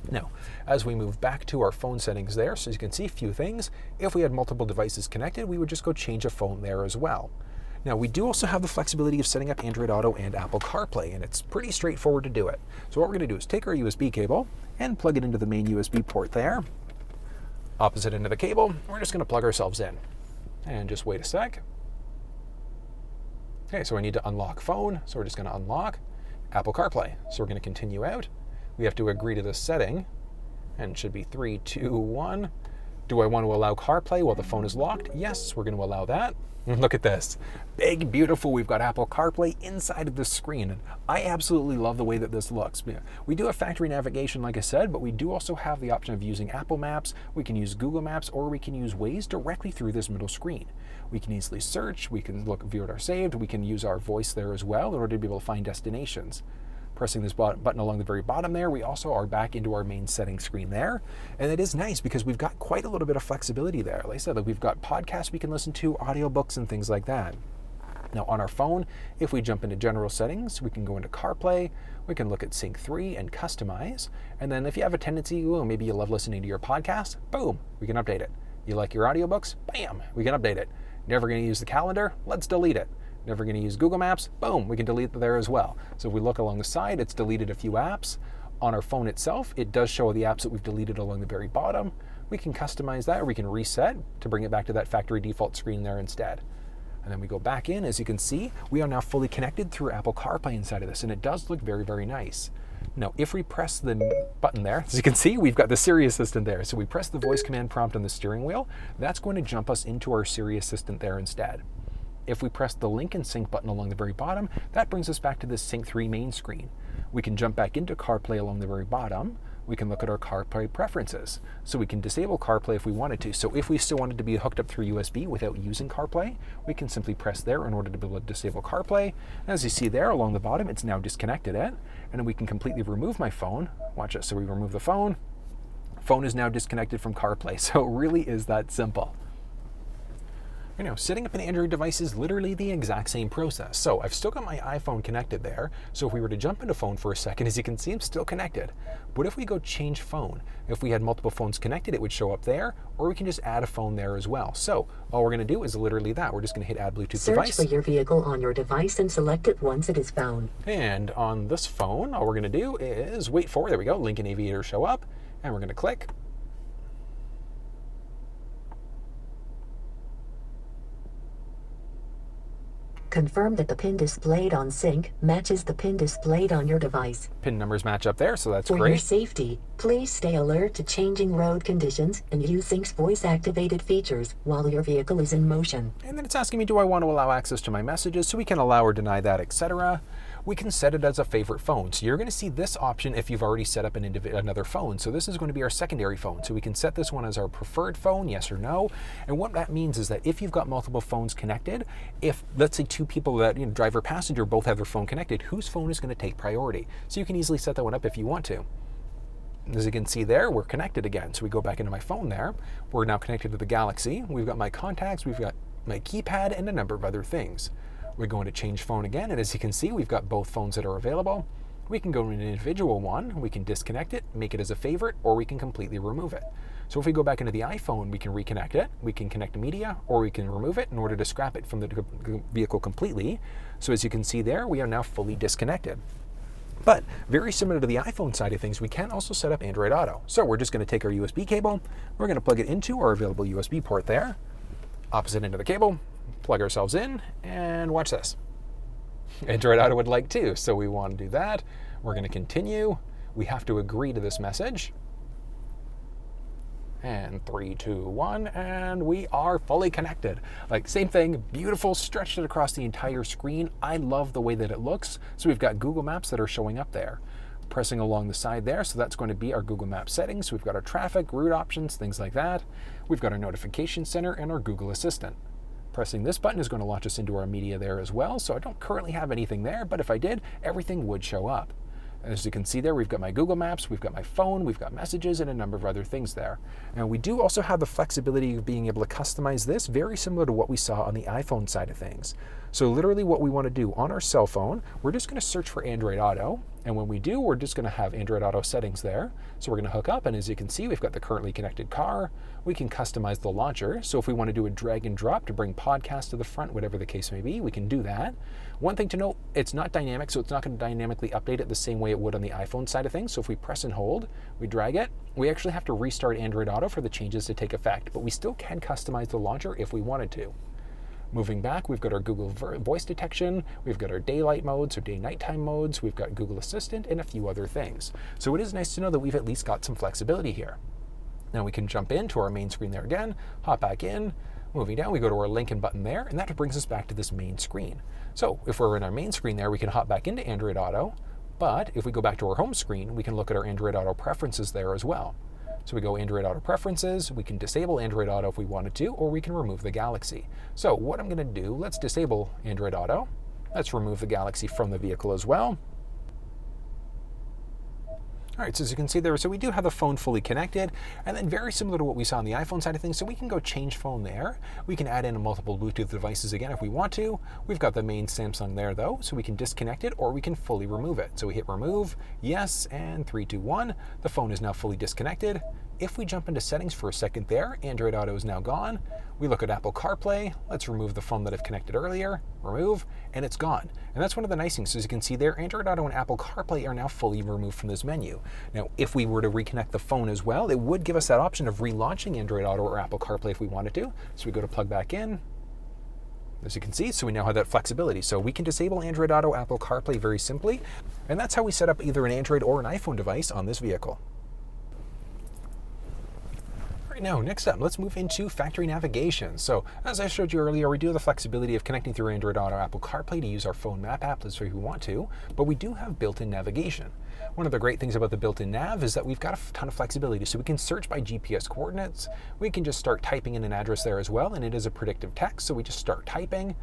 Now, as we move back to our phone settings there, so as you can see, a few things. If we had multiple devices connected, we would just go change a phone there as well. Now, we do also have the flexibility of setting up Android Auto and Apple CarPlay, and it's pretty straightforward to do it. So what we're going to do is take our USB cable and plug it into the main USB port there. Opposite end of the cable, we're just going to plug ourselves in. And just wait a sec. Okay, so I need to unlock phone, so we're just going to unlock Apple CarPlay. So we're going to continue out. We have to agree to this setting, and it should be 3, 2, 1. Do I want to allow CarPlay while the phone is locked? Yes, we're going to allow that. And look at this. Big, beautiful. We've got Apple CarPlay inside of the screen. And I absolutely love the way that this looks. We do have factory navigation, like I said, but we do also have the option of using Apple Maps. We can use Google Maps, or we can use Waze directly through this middle screen. We can easily search. We can view what are saved. We can use our voice there as well in order to be able to find destinations. Pressing this button along the very bottom there, we also are back into our main settings screen there. And it is nice because we've got quite a little bit of flexibility there. Like I said, we've got podcasts we can listen to, audiobooks, and things like that. Now on our phone, if we jump into general settings, we can go into CarPlay, we can look at Sync 3 and customize. And then if you have a tendency, maybe you love listening to your podcast, boom, we can update it. You like your audiobooks? Bam, we can update it. Never going to use the calendar? Let's delete it. Never going to use Google Maps? Boom, we can delete it there as well. So if we look along the side, it's deleted a few apps. On our phone itself, it does show the apps that we've deleted along the very bottom. We can customize that, or we can reset to bring it back to that factory default screen there instead. And then we go back in. As you can see, we are now fully connected through Apple CarPlay inside of this, and it does look very, very nice. Now, if we press the button there, as you can see, we've got the Siri Assistant there. So we press the voice command prompt on the steering wheel. That's going to jump us into our Siri Assistant there instead. If we press the Link and Sync button along the very bottom, that brings us back to this Sync 3 main screen. We can jump back into CarPlay along the very bottom. We can look at our CarPlay preferences. So we can disable CarPlay if we wanted to. So if we still wanted to be hooked up through USB without using CarPlay, we can simply press there in order to be able to disable CarPlay. And as you see there along the bottom, it's now disconnected it. And then we can completely remove my phone. Watch it. So we remove the phone. Phone is now disconnected from CarPlay. So it really is that simple. You know, setting up an Android device is literally the exact same process. So I've still got my iPhone connected there. So if we were to jump into phone for a second, as you can see, I'm still connected. What if we go change phone? If we had multiple phones connected, it would show up there, or we can just add a phone there as well. So all we're going to do is literally that. We're just going to hit add Bluetooth device. Search for your vehicle on your device and select it once it is found. And on this phone, all we're going to do is wait for, there we go, Lincoln Aviator show up, and we're going to click. Confirm that the pin displayed on sync matches the pin displayed on your device. Pin numbers match up there, so that's For great. your safety, please stay alert to changing road conditions and use Sync's voice-activated features while your vehicle is in motion. And then it's asking me, do I want to allow access to my messages? So we can allow or deny that, etc. we can set it as a favorite phone. So you're going to see this option if you've already set up another phone. So this is going to be our secondary phone. So we can set this one as our preferred phone, yes or no. And what that means is that if you've got multiple phones connected, if let's say two people that, driver passenger, both have their phone connected, whose phone is going to take priority? So you can easily set that one up if you want to. As you can see there, we're connected again. So we go back into my phone there. We're now connected to the Galaxy. We've got my contacts, we've got my keypad, and a number of other things. We're going to change phone again, and as you can see, we've got both phones that are available. We can go to an individual one, we can disconnect it, make it as a favorite, or we can completely remove it. So if we go back into the iPhone, we can reconnect it, we can connect media, or we can remove it in order to scrap it from the vehicle completely. So as you can see there, we are now fully disconnected. But very similar to the iPhone side of things, we can also set up Android Auto. So we're just going to take our USB cable, we're going to plug it into our available USB port there, opposite end of the cable, plug ourselves in, and watch this. Android Auto would like too, so we want to do that. We're going to continue. We have to agree to this message. And 3, 2, 1, and we are fully connected. Like, same thing, beautiful, stretched it across the entire screen. I love the way that it looks. So we've got Google Maps that are showing up there. Pressing along the side there, so that's going to be our Google Maps settings. We've got our traffic, route options, things like that. We've got our notification center and our Google Assistant. Pressing this button is going to launch us into our media there as well. So I don't currently have anything there, but if I did, everything would show up. As you can see there, we've got my Google Maps, we've got my phone, we've got messages, and a number of other things there. And we do also have the flexibility of being able to customize this, very similar to what we saw on the iPhone side of things. So literally what we want to do on our cell phone, we're just going to search for Android Auto. And when we do, we're just going to have Android Auto settings there. So we're going to hook up, and as you can see, we've got the currently connected car. We can customize the launcher. So if we want to do a drag and drop to bring podcasts to the front, whatever the case may be, we can do that. One thing to note, it's not dynamic, so it's not going to dynamically update it the same way it would on the iPhone side of things. So if we press and hold, we drag it, we actually have to restart Android Auto for the changes to take effect, but we still can customize the launcher if we wanted to. Moving back, we've got our Google voice detection, we've got our daylight modes, or day-nighttime modes, we've got Google Assistant, and a few other things. So it is nice to know that we've at least got some flexibility here. Now we can jump into our main screen there again, hop back in, moving down, we go to our Lincoln button there, and that brings us back to this main screen. So if we're in our main screen there, we can hop back into Android Auto, but if we go back to our home screen, we can look at our Android Auto preferences there as well. So we go Android Auto preferences, we can disable Android Auto if we wanted to, or we can remove the Galaxy. So what I'm going to do, let's disable Android Auto. Let's remove the Galaxy from the vehicle as well. All right, so as you can see there, so we do have the phone fully connected, and then very similar to what we saw on the iPhone side of things, so we can go change phone there. We can add in multiple Bluetooth devices again if we want to. We've got the main Samsung there though, so we can disconnect it or we can fully remove it. So we hit remove, yes, and 3, 2, 1. The phone is now fully disconnected. If we jump into settings for a second there, Android Auto is now gone. We look at Apple CarPlay. Let's remove the phone that I've connected earlier, remove, and it's gone. And that's one of the nice things. So as you can see there, Android Auto and Apple CarPlay are now fully removed from this menu. Now, if we were to reconnect the phone as well, it would give us that option of relaunching Android Auto or Apple CarPlay if we wanted to. So we go to plug back in. As you can see, so we now have that flexibility. So we can disable Android Auto, Apple CarPlay very simply. And that's how we set up either an Android or an iPhone device on this vehicle. Now, next up, let's move into factory navigation. So, as I showed you earlier, we do have the flexibility of connecting through Android Auto or Apple CarPlay to use our phone map app if we want to, but we do have built-in navigation. One of the great things about the built-in nav is that we've got a ton of flexibility. So we can search by GPS coordinates. We can just start typing in an address there as well, and it is a predictive text, so we just start typing,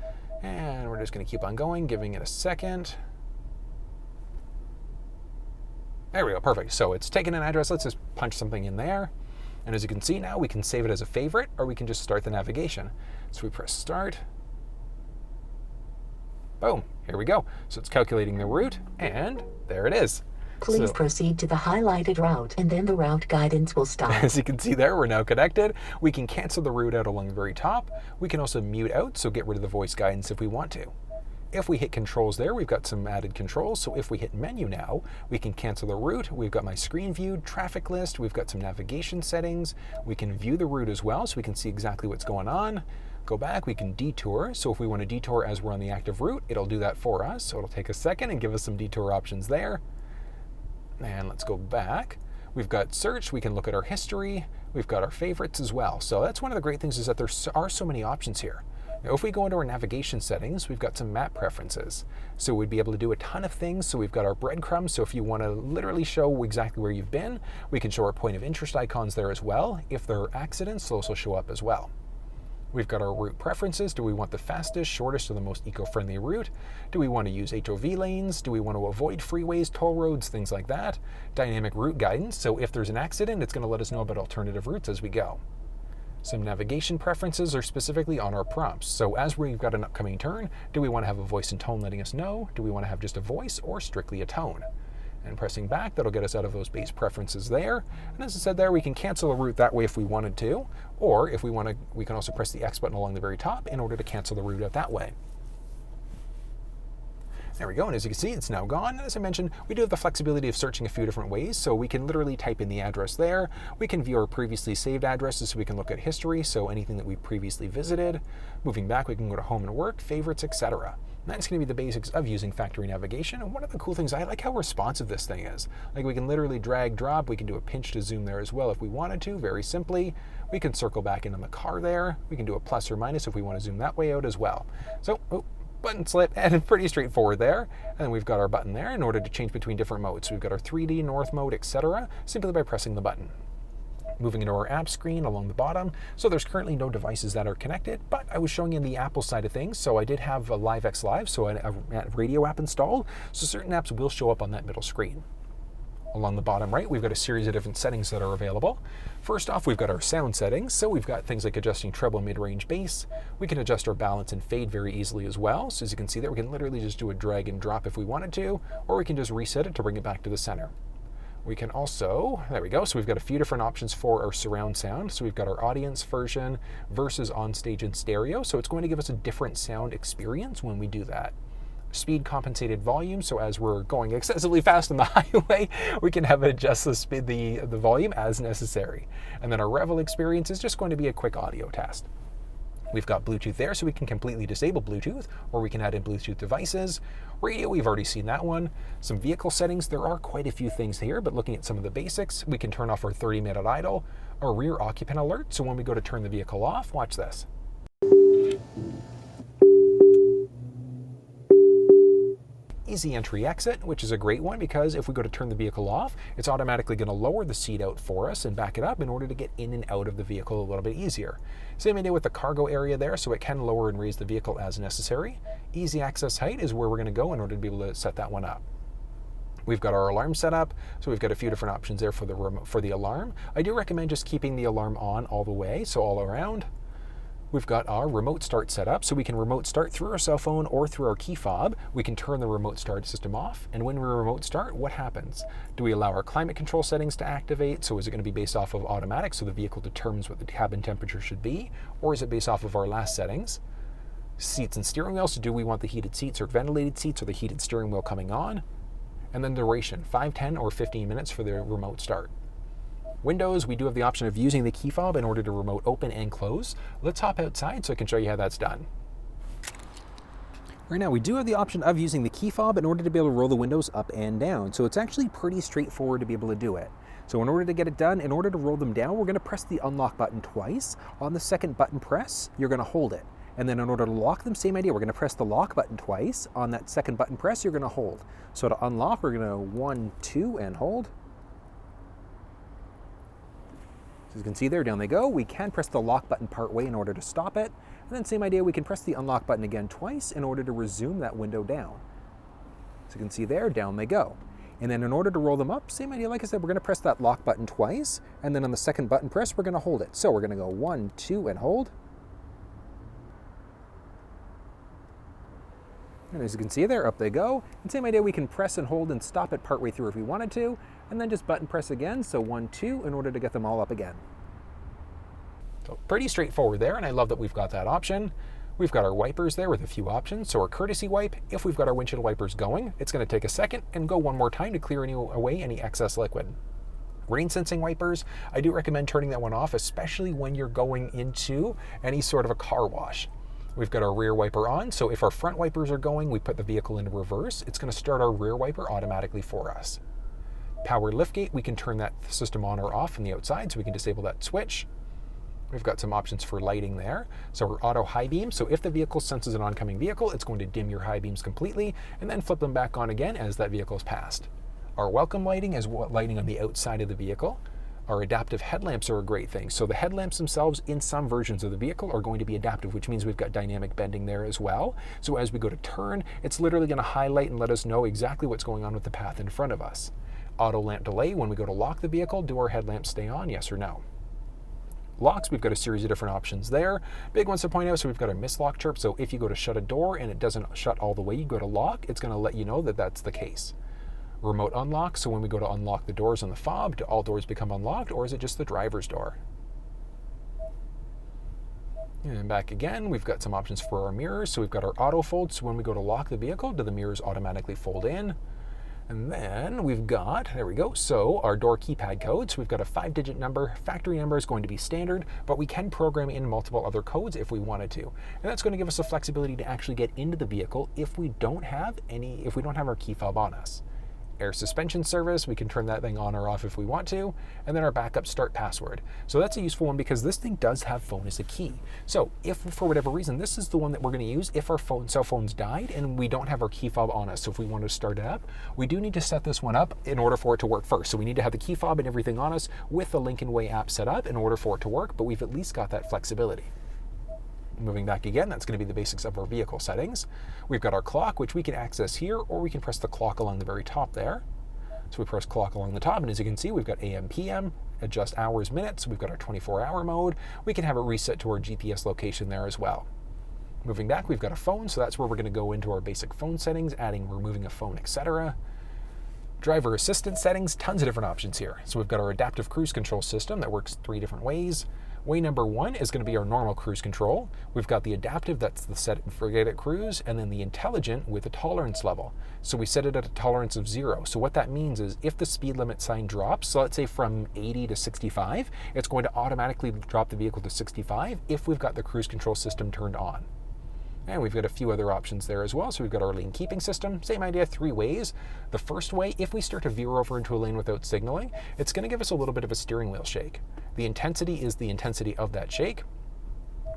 and we're just going to keep on going, giving it a second. There we go, perfect. So it's taken an address. Let's just punch something in there. And as you can see now, we can save it as a favorite, or we can just start the navigation. So we press start. Boom, here we go. So it's calculating the route, and there it is. Please proceed to the highlighted route, and then the route guidance will stop. As you can see there, we're now connected. We can cancel the route out along the very top. We can also mute out, so get rid of the voice guidance if we want to. If we hit controls there, we've got some added controls. So if we hit menu now, we can cancel the route. We've got my screen viewed, traffic list. We've got some navigation settings. We can view the route as well, so we can see exactly what's going on. Go back, we can detour. So if we want to detour as we're on the active route, it'll do that for us. So it'll take a second and give us some detour options there. And let's go back. We've got search, we can look at our history. We've got our favorites as well. So that's one of the great things, is that there are so many options here. Now, if we go into our navigation settings, we've got some map preferences. So we'd be able to do a ton of things. So we've got our breadcrumbs. So if you want to literally show exactly where you've been, we can show our point of interest icons there as well. If there are accidents, those will show up as well. We've got our route preferences. Do we want the fastest, shortest, or the most eco-friendly route? Do we want to use HOV lanes? Do we want to avoid freeways, toll roads, things like that? Dynamic route guidance. So if there's an accident, it's going to let us know about alternative routes as we go. Some navigation preferences are specifically on our prompts. So as we've got an upcoming turn, do we want to have a voice and tone letting us know? Do we want to have just a voice or strictly a tone? And pressing back, that'll get us out of those base preferences there. And as I said there, we can cancel a route that way if we wanted to, or if we want to, we can also press the X button along the very top in order to cancel the route out that way. There we go, and as you can see, it's now gone. As I mentioned, we do have the flexibility of searching a few different ways, so we can literally type in the address there. We can view our previously saved addresses, so we can look at history, so anything that we previously visited. Moving back, we can go to home and work, favorites, etc. That's going to be the basics of using factory navigation, and one of the cool things, I like how responsive this thing is. Like, we can literally drag, drop, we can do a pinch to zoom there as well if we wanted to, very simply. We can circle back in on the car there. We can do a plus or minus if we want to zoom that way out as well. So, button slip, and pretty straightforward there. And then we've got our button there in order to change between different modes. So we've got our 3D, north mode, etc., simply by pressing the button. Moving into our app screen along the bottom. So there's currently no devices that are connected, but I was showing you the Apple side of things. So I did have a LiveX Live, so a radio app installed. So certain apps will show up on that middle screen. Along the bottom right, we've got a series of different settings that are available. First off, we've got our sound settings. So we've got things like adjusting treble, mid-range, bass. We can adjust our balance and fade very easily as well. So as you can see there, we can literally just do a drag and drop if we wanted to, or we can just reset it to bring it back to the center. We can also, there we go, so we've got a few different options for our surround sound. So we've got our audience version versus on-stage and stereo. So it's going to give us a different sound experience when we do that. Speed compensated volume, so as we're going excessively fast on the highway, we can have it adjust the speed, the volume as necessary. And then our Revel experience is just going to be a quick audio test. We've got Bluetooth there, so we can completely disable Bluetooth, or we can add in Bluetooth devices. Radio, we've already seen that one. Some vehicle settings, there are quite a few things here, but looking at some of the basics, we can turn off our 30-minute idle, our rear occupant alert, so when we go to turn the vehicle off, watch this. Easy entry exit, which is a great one because if we go to turn the vehicle off, it's automatically going to lower the seat out for us and back it up in order to get in and out of the vehicle a little bit easier. Same idea with the cargo area there, so it can lower and raise the vehicle as necessary. Easy access height is where we're going to go in order to be able to set that one up. We've got our alarm set up, so we've got a few different options there for the alarm. I do recommend just keeping the alarm on all the way, so all around. We've got our remote start set up, so we can remote start through our cell phone or through our key fob. We can turn the remote start system off, and when we remote start, what happens? Do we allow our climate control settings to activate? So is it going to be based off of automatic, so the vehicle determines what the cabin temperature should be, or is it based off of our last settings? Seats and steering wheel, so do we want the heated seats or ventilated seats or the heated steering wheel coming on? And then duration, 5, 10, or 15 minutes for the remote start. Windows, we do have the option of using the key fob in order to remote open and close. Let's hop outside so I can show you how that's done. Right now, we do have the option of using the key fob in order to be able to roll the windows up and down. So it's actually pretty straightforward to be able to do it. So in order to get it done, in order to roll them down, we're going to press the unlock button twice. On the second button press, you're going to hold it. And then in order to lock them, same idea, we're going to press the lock button twice. On that second button press, you're going to hold. So to unlock, we're going to 1, 2, and hold. As you can see there, down they go. We can press the lock button part way in order to stop it. And then same idea, we can press the unlock button again twice in order to resume that window down. So you can see there, down they go. And then in order to roll them up, same idea, like I said, we're going to press that lock button twice. And then on the second button press, we're going to hold it. So we're going to go 1, 2, and hold. And as you can see there, up they go. And same idea, we can press and hold and stop it partway through if we wanted to, and then just button press again, so 1, 2, in order to get them all up again. So pretty straightforward there, and I love that we've got that option. We've got our wipers there with a few options. So our courtesy wipe, if we've got our windshield wipers going, it's going to take a second and go one more time to clear away any excess liquid. Rain sensing wipers, I do recommend turning that one off, especially when you're going into any sort of a car wash. We've got our rear wiper on, so if our front wipers are going, we put the vehicle into reverse, it's going to start our rear wiper automatically for us. Power liftgate, we can turn that system on or off from the outside, so we can disable that switch. We've got some options for lighting there. So our auto high beam, so if the vehicle senses an oncoming vehicle, it's going to dim your high beams completely and then flip them back on again as that vehicle is passed. Our welcome lighting is lighting on the outside of the vehicle. Our adaptive headlamps are a great thing. So the headlamps themselves in some versions of the vehicle are going to be adaptive, which means we've got dynamic bending there as well. So as we go to turn, it's literally going to highlight and let us know exactly what's going on with the path in front of us. Auto lamp delay, when we go to lock the vehicle, do our headlamps stay on, yes or no? Locks, we've got a series of different options there. Big ones to point out, so we've got a mislock chirp. So if you go to shut a door and it doesn't shut all the way, you go to lock, it's going to let you know that that's the case. Remote unlock, so when we go to unlock the doors on the fob, do all doors become unlocked, or is it just the driver's door? And back again, we've got some options for our mirrors. So we've got our auto fold, so when we go to lock the vehicle, do the mirrors automatically fold in? And then we've got, there we go, so our door keypad code. So we've got a 5-digit number. Factory number is going to be standard, but we can program in multiple other codes if we wanted to. And that's going to give us the flexibility to actually get into the vehicle if we don't have our key fob on us. Air suspension service, we can turn that thing on or off if we want to, and then our backup start password. So that's a useful one because this thing does have phone as a key. So if for whatever reason, this is the one that we're going to use if our cell phones died and we don't have our key fob on us. So if we want to start it up, we do need to set this one up in order for it to work first. So we need to have the key fob and everything on us with the Lincoln Way app set up in order for it to work, but we've at least got that flexibility. Moving back again, that's going to be the basics of our vehicle settings. We've got our clock, which we can access here, or we can press the clock along the very top there. So we press clock along the top, and as you can see, we've got AM, PM, adjust hours, minutes. We've got our 24-hour mode. We can have it reset to our GPS location there as well. Moving back, we've got a phone, so that's where we're going to go into our basic phone settings, adding, removing a phone, etc. Driver assistance settings, tons of different options here. So we've got our adaptive cruise control system that works 3 different ways. Way number 1 is going to be our normal cruise control. We've got the adaptive, that's the set and forget it cruise, and then the intelligent with a tolerance level. So we set it at a tolerance of 0. So what that means is if the speed limit sign drops, so let's say from 80 to 65, it's going to automatically drop the vehicle to 65 if we've got the cruise control system turned on. And we've got a few other options there as well. So we've got our lane keeping system, same idea, 3 ways. The first way, if we start to veer over into a lane without signaling, it's going to give us a little bit of a steering wheel shake. The intensity is the intensity of that shake.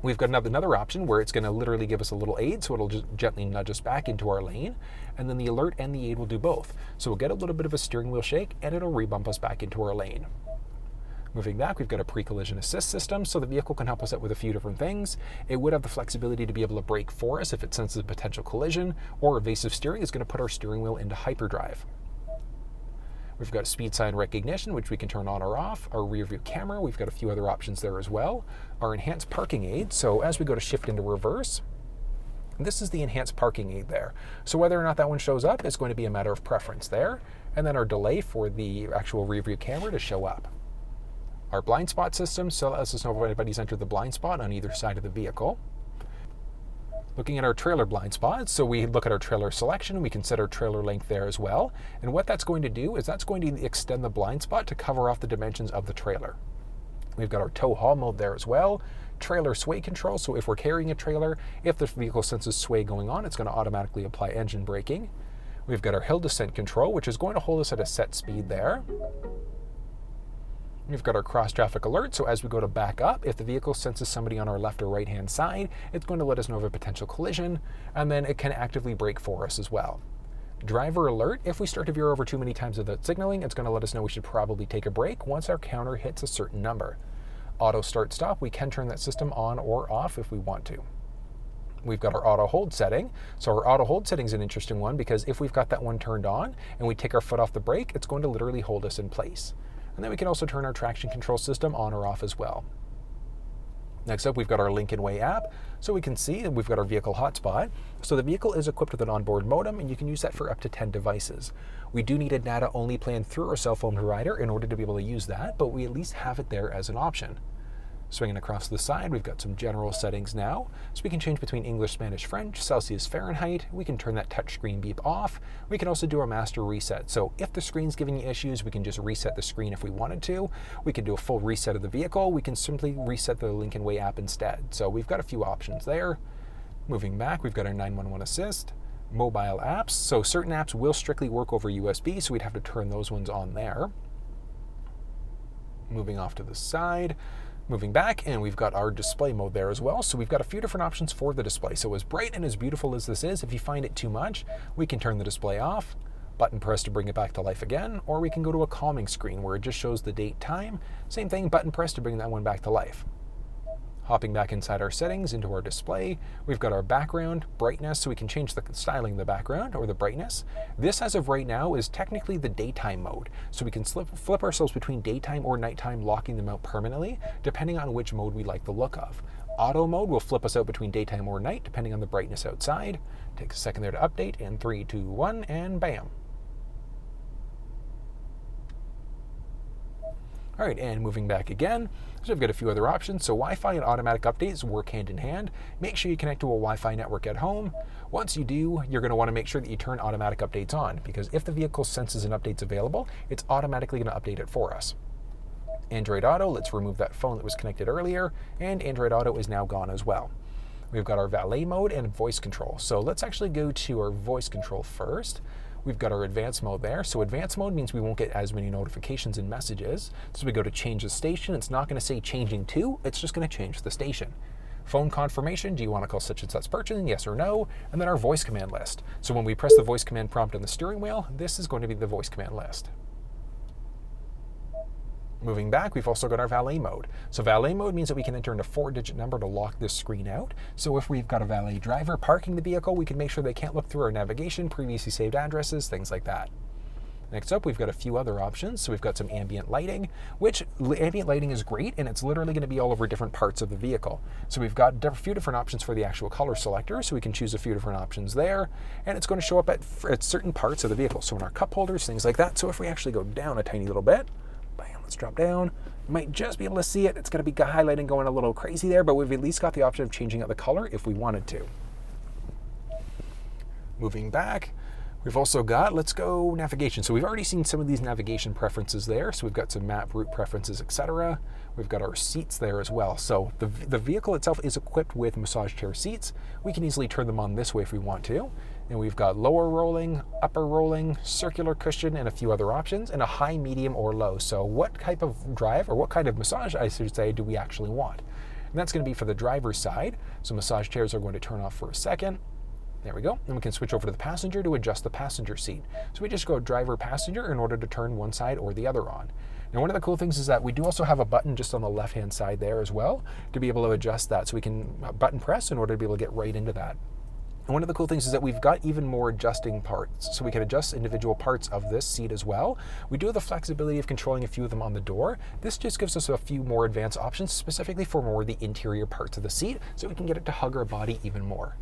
We've got another option where it's going to literally give us a little aid, so it'll just gently nudge us back into our lane. And then the alert and the aid will do both. So we'll get a little bit of a steering wheel shake and it'll rebump us back into our lane. Moving back, we've got a pre-collision assist system, so the vehicle can help us out with a few different things. It would have the flexibility to be able to brake for us if it senses a potential collision, or evasive steering is going to put our steering wheel into hyperdrive. We've got speed sign recognition, which we can turn on or off. Our rear view camera, we've got a few other options there as well. Our enhanced parking aid, so as we go to shift into reverse, this is the enhanced parking aid there. So whether or not that one shows up is going to be a matter of preference there. And then our delay for the actual rear view camera to show up. Our blind spot system, so lets us know if anybody's entered the blind spot on either side of the vehicle. Looking at our trailer blind spots, so we look at our trailer selection, we can set our trailer length there as well. And what that's going to do is that's going to extend the blind spot to cover off the dimensions of the trailer. We've got our tow haul mode there as well. Trailer sway control, so if we're carrying a trailer, if the vehicle senses sway going on, it's going to automatically apply engine braking. We've got our hill descent control, which is going to hold us at a set speed there. We've got our cross traffic alert, so as we go to back up, if the vehicle senses somebody on our left or right hand side, it's going to let us know of a potential collision, and then it can actively brake for us as well. Driver alert, if we start to veer over too many times without signaling, it's going to let us know we should probably take a break once our counter hits a certain number. Auto start stop, we can turn that system on or off if we want to. We've got our auto hold setting. So our auto hold setting is an interesting one because if we've got that one turned on and we take our foot off the brake, it's going to literally hold us in place. And then we can also turn our traction control system on or off as well. Next up, we've got our Lincoln Way app. So we can see that we've got our vehicle hotspot. So the vehicle is equipped with an onboard modem, and you can use that for up to 10 devices. We do need a data-only plan through our cell phone provider in order to be able to use that, but we at least have it there as an option. Swinging across the side, we've got some general settings now. So we can change between English, Spanish, French, Celsius, Fahrenheit. We can turn that touchscreen beep off. We can also do a master reset. So if the screen's giving you issues, we can just reset the screen if we wanted to. We can do a full reset of the vehicle. We can simply reset the Lincoln Way app instead. So we've got a few options there. Moving back, we've got our 911 assist. Mobile apps. So certain apps will strictly work over USB, so we'd have to turn those ones on there. Moving off to the side. Moving back, and we've got our display mode there as well. So we've got a few different options for the display. So as bright and as beautiful as this is, if you find it too much, we can turn the display off, button press to bring it back to life again, or we can go to a calming screen where it just shows the date, time. Same thing, button press to bring that one back to life. Hopping back inside our settings into our display, we've got our background, brightness, so we can change the styling of the background or the brightness. This, as of right now, is technically the daytime mode. So we can flip ourselves between daytime or nighttime, locking them out permanently, depending on which mode we like the look of. Auto mode will flip us out between daytime or night, depending on the brightness outside. Takes a second there to update, and 3, 2, 1, and bam. All right, and moving back again, so we've got a few other options. So Wi-Fi and automatic updates work hand in hand. Make sure you connect to a Wi-Fi network at home. Once you do, you're going to want to make sure that you turn automatic updates on, because if the vehicle senses an update's available, it's automatically going to update it for us. Android Auto, let's remove that phone that was connected earlier, and Android Auto is now gone as well. We've got our valet mode and voice control. So let's actually go to our voice control first. We've got our advanced mode there. So advanced mode means we won't get as many notifications and messages. So we go to change the station. It's not going to say changing to, it's just going to change the station. Phone confirmation, do you want to call such and such person, yes or no? And then our voice command list. So when we press the voice command prompt on the steering wheel, this is going to be the voice command list. Moving back, we've also got our valet mode. So valet mode means that we can enter in a 4-digit number to lock this screen out. So if we've got a valet driver parking the vehicle, we can make sure they can't look through our navigation, previously saved addresses, things like that. Next up, we've got a few other options. So we've got some ambient lighting, which ambient lighting is great, and it's literally going to be all over different parts of the vehicle. So we've got a few different options for the actual color selector, so we can choose a few different options there, and it's going to show up at certain parts of the vehicle. So in our cup holders, things like that. So if we actually go down a tiny little bit, bam, let's drop down. You might just be able to see it. It's going to be highlighting going a little crazy there, but we've at least got the option of changing out the color if we wanted to. Moving back, we've also got, let's go navigation. So we've already seen some of these navigation preferences there. So we've got some map route preferences, etc. We've got our seats there as well. So the vehicle itself is equipped with massage chair seats. We can easily turn them on this way if we want to. And we've got lower rolling, upper rolling, circular cushion, and a few other options, and a high, medium, or low. So what type of drive, or what kind of massage, I should say, do we actually want? And that's going to be for the driver's side. So massage chairs are going to turn off for a second. There we go. And we can switch over to the passenger to adjust the passenger seat. So we just go driver, passenger in order to turn one side or the other on. Now, one of the cool things is that we do also have a button just on the left-hand side there as well to be able to adjust that. So we can button press in order to be able to get right into that. And one of the cool things is that we've got even more adjusting parts. So we can adjust individual parts of this seat as well. We do have the flexibility of controlling a few of them on the door. This just gives us a few more advanced options, specifically for more of the interior parts of the seat, so we can get it to hug our body even more.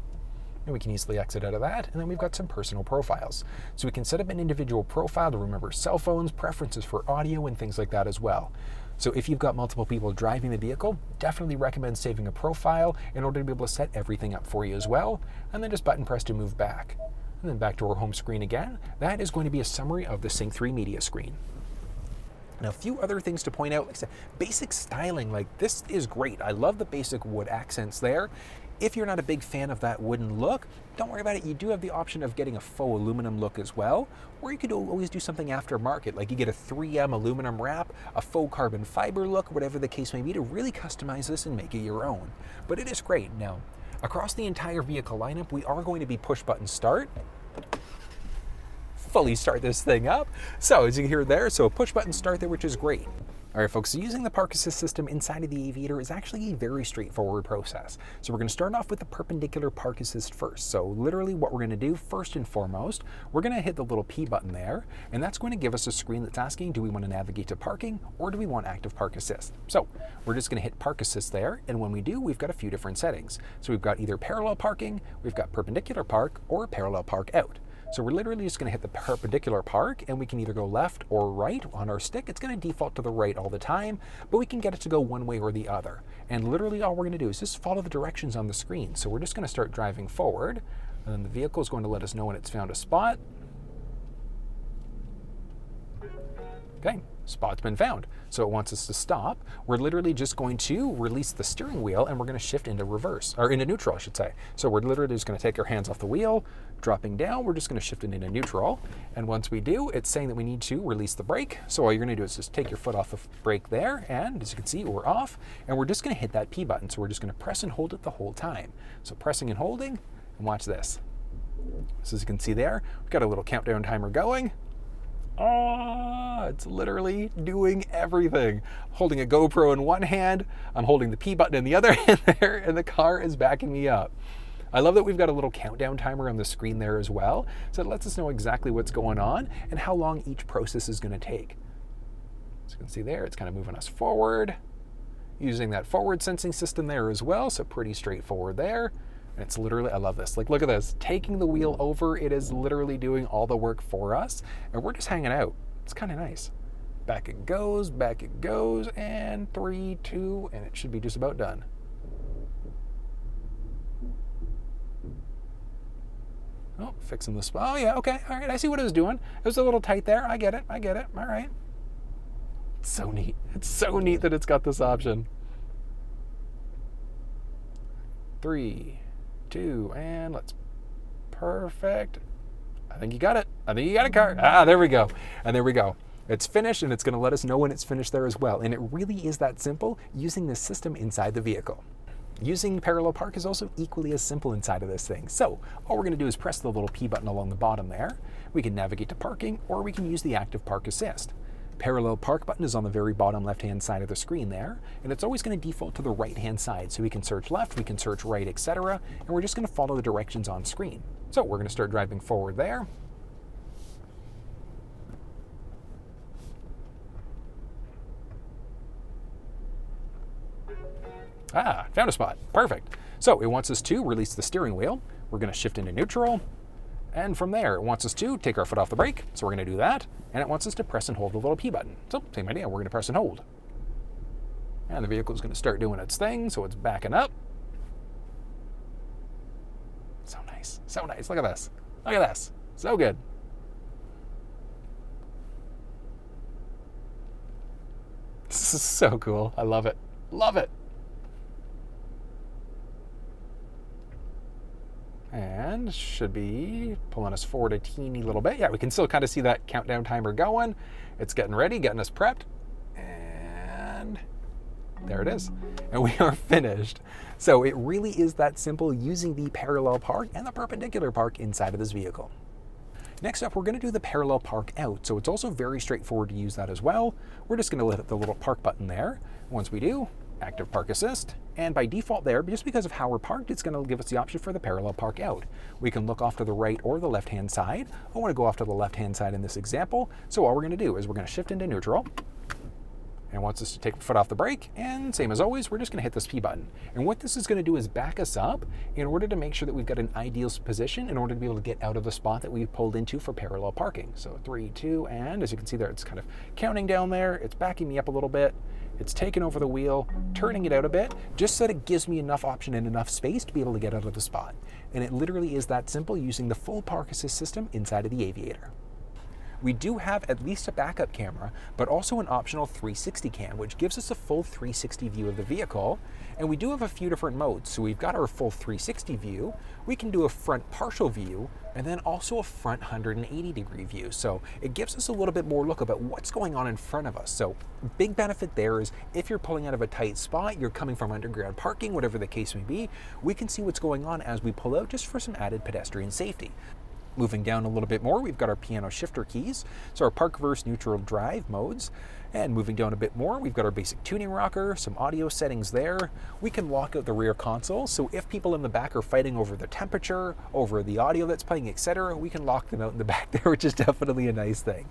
And we can easily exit out of that. And then we've got some personal profiles. So we can set up an individual profile to remember cell phones, preferences for audio, and things like that as well. So if you've got multiple people driving the vehicle, definitely recommend saving a profile in order to be able to set everything up for you as well. And then just button press to move back. And then back to our home screen again. That is going to be a summary of the Sync 3 media screen. Now, a few other things to point out. Like I said, basic styling, like this is great. I love the basic wood accents there. If you're not a big fan of that wooden look, don't worry about it. You do have the option of getting a faux aluminum look as well, or you could always do something aftermarket, like you get a 3M aluminum wrap, a faux carbon fiber look, whatever the case may be, to really customize this and make it your own. But it is great. Now, across the entire vehicle lineup, we are going to be push button start. Fully start this thing up. So as you can hear there, so push button start there, which is great. All right, folks, so using the park assist system inside of the Aviator is actually a very straightforward process. So we're going to start off with the perpendicular park assist first. So literally what we're going to do first and foremost, we're going to hit the little P button there, and that's going to give us a screen that's asking, do we want to navigate to parking or do we want active park assist? So we're just going to hit park assist there, and when we do, we've got a few different settings. So we've got either parallel parking, we've got perpendicular park, or parallel park out. So we're literally just going to hit the perpendicular park, and we can either go left or right on our stick. It's going to default to the right all the time, but we can get it to go one way or the other. And literally all we're going to do is just follow the directions on the screen. So we're just going to start driving forward, and then the vehicle is going to let us know when it's found a spot. Okay, spot's been found. So it wants us to stop. We're literally just going to release the steering wheel and we're going to shift into reverse, or into neutral, I should say. So we're literally just going to take our hands off the wheel, dropping down, we're just going to shift it into neutral. And once we do, it's saying that we need to release the brake. So all you're going to do is just take your foot off the brake there, and as you can see, we're off, and we're just going to hit that P button. So we're just going to press and hold it the whole time. So pressing and holding, and watch this. So as you can see there, we've got a little countdown timer going. It's literally doing everything. I'm holding a GoPro in one hand, I'm holding the P button in the other hand there, and the car is backing me up. I love that we've got a little countdown timer on the screen there as well, so it lets us know exactly what's going on and how long each process is going to take. As you can see there, it's kind of moving us forward, using that forward sensing system there as well, so pretty straightforward there. And it's literally, I love this. Like, look at this. Taking the wheel over, it is literally doing all the work for us, and we're just hanging out. It's kind of nice. Back it goes, and 3, 2, and it should be just about done. Oh, fixing the spot. Oh, yeah, okay, all right, I see what it was doing. It was a little tight there. I get it, all right. It's so neat. It's so neat that it's got this option. 3, 2, and let's, perfect. I think you got it. I think you got it, car. There we go. And there we go. It's finished, and it's going to let us know when it's finished there as well. And it really is that simple using this system inside the vehicle. Using parallel park is also equally as simple inside of this thing. So all we're going to do is press the little P button along the bottom there. We can navigate to parking, or we can use the active park assist. Parallel park button is on the very bottom left-hand side of the screen there, and it's always going to default to the right-hand side, so we can search left, we can search right, etc., and we're just going to follow the directions on screen. So we're going to start driving forward there. Found a spot. Perfect. So it wants us to release the steering wheel. We're going to shift into neutral. And from there, it wants us to take our foot off the brake. So we're going to do that. And it wants us to press and hold the little P button. So same idea. We're going to press and hold. And the vehicle is going to start doing its thing. So it's backing up. So nice. So nice. Look at this. Look at this. So good. This is so cool. I love it. Love it. And should be pulling us forward a teeny little bit. Yeah, we can still kind of see that countdown timer going. It's getting ready, getting us prepped. And there it is. And we are finished. So it really is that simple using the parallel park and the perpendicular park inside of this vehicle. Next up, we're going to do the parallel park out. So it's also very straightforward to use that as well. We're just going to hit the little park button there. Once we do, active park assist, and by default there, just because of how we're parked, it's going to give us the option for the parallel park out. We can look off to the right or the left hand side. I want to go off to the left hand side in this example, so all we're going to do is we're going to shift into neutral, and wants us to take the foot off the brake, and same as always, we're just going to hit this P button. And what this is going to do is back us up in order to make sure that we've got an ideal position in order to be able to get out of the spot that we pulled into for parallel parking. So 3, 2, and as you can see there, it's kind of counting down there. It's backing me up a little bit. It's taking over the wheel, turning it out a bit, just so that it gives me enough option and enough space to be able to get out of the spot. And it literally is that simple using the full park assist system inside of the Aviator. We do have at least a backup camera, but also an optional 360 cam, which gives us a full 360 view of the vehicle. And we do have a few different modes. So we've got our full 360 view, we can do a front partial view, and then also a front 180 degree view. So it gives us a little bit more look about what's going on in front of us. So big benefit there is if you're pulling out of a tight spot, you're coming from underground parking, whatever the case may be, we can see what's going on as we pull out just for some added pedestrian safety. Moving down a little bit more, we've got our piano shifter keys, so our park, reverse, neutral, drive modes. And moving down a bit more, we've got our basic tuning rocker, some audio settings there. We can lock out the rear console, so if people in the back are fighting over the temperature, over the audio that's playing, etc., we can lock them out in the back there, which is definitely a nice thing.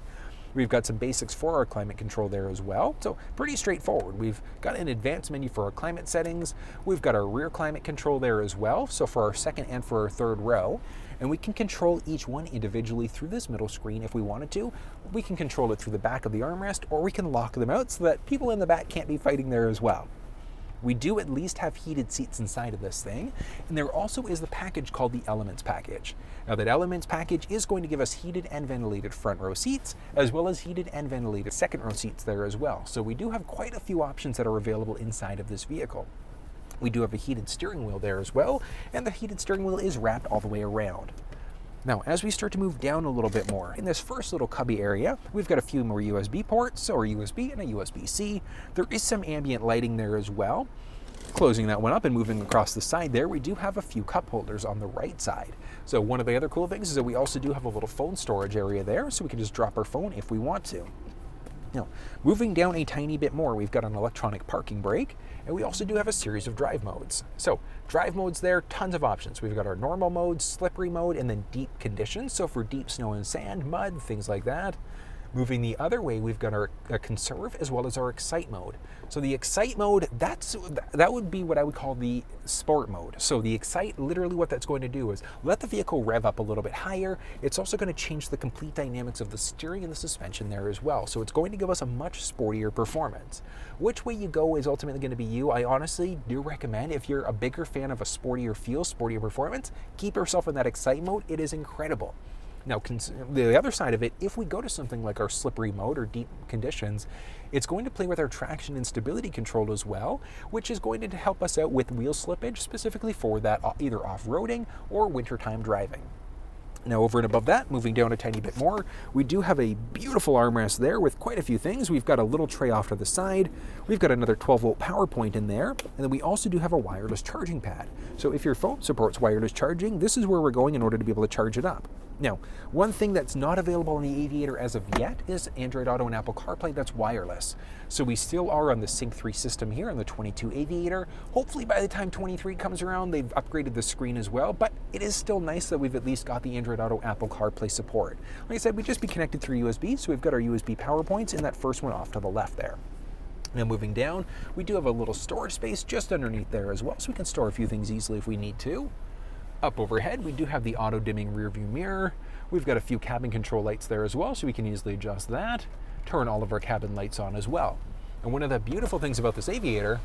We've got some basics for our climate control there as well, so pretty straightforward. We've got an advanced menu for our climate settings. We've got our rear climate control there as well, so for our second and for our third row. And we can control each one individually through this middle screen if we wanted to. We can control it through the back of the armrest, or we can lock them out so that people in the back can't be fighting there as well. We do at least have heated seats inside of this thing, and there also is the package called the Elements package. Now that Elements package is going to give us heated and ventilated front row seats, as well as heated and ventilated second row seats there as well. So we do have quite a few options that are available inside of this vehicle. We do have a heated steering wheel there as well, and the heated steering wheel is wrapped all the way around. Now, as we start to move down a little bit more, in this first little cubby area, we've got a few more USB ports, or USB and a USB-C. There is some ambient lighting there as well. Closing that one up and moving across the side there, we do have a few cup holders on the right side. So one of the other cool things is that we also do have a little phone storage area there, so we can just drop our phone if we want to. Now, moving down a tiny bit more, we've got an electronic parking brake, and we also do have a series of drive modes. So, drive modes there, tons of options. We've got our normal mode, slippery mode, and then deep conditions. So for deep snow and sand, mud, things like that. Moving the other way, we've got our conserve as well as our excite mode. So the excite mode, that would be what I would call the sport mode. So the excite, literally what that's going to do is let the vehicle rev up a little bit higher. It's also going to change the complete dynamics of the steering and the suspension there as well. So it's going to give us a much sportier performance. Which way you go is ultimately going to be you. I honestly do recommend, if you're a bigger fan of a sportier feel, sportier performance, keep yourself in that excite mode. It is incredible. Now, the other side of it, if we go to something like our slippery mode or deep conditions, it's going to play with our traction and stability control as well, which is going to help us out with wheel slippage, specifically for that either off-roading or wintertime driving. Now, over and above that, moving down a tiny bit more, we do have a beautiful armrest there with quite a few things. We've got a little tray off to the side. We've got another 12-volt power point in there. And then we also do have a wireless charging pad. So if your phone supports wireless charging, this is where we're going in order to be able to charge it up. Now, one thing that's not available on the Aviator as of yet is Android Auto and Apple CarPlay that's wireless. So we still are on the Sync 3 system here on the 22 Aviator. Hopefully by the time 23 comes around, they've upgraded the screen as well, but it is still nice that we've at least got the Android Auto Apple CarPlay support. Like I said, we just be connected through USB, so we've got our USB power points in that first one off to the left there. Now moving down, we do have a little storage space just underneath there as well, so we can store a few things easily if we need to. Up overhead, we do have the auto-dimming rear view mirror. We've got a few cabin control lights there as well, so we can easily adjust that. Turn all of our cabin lights on as well. And one of the beautiful things about this Aviator,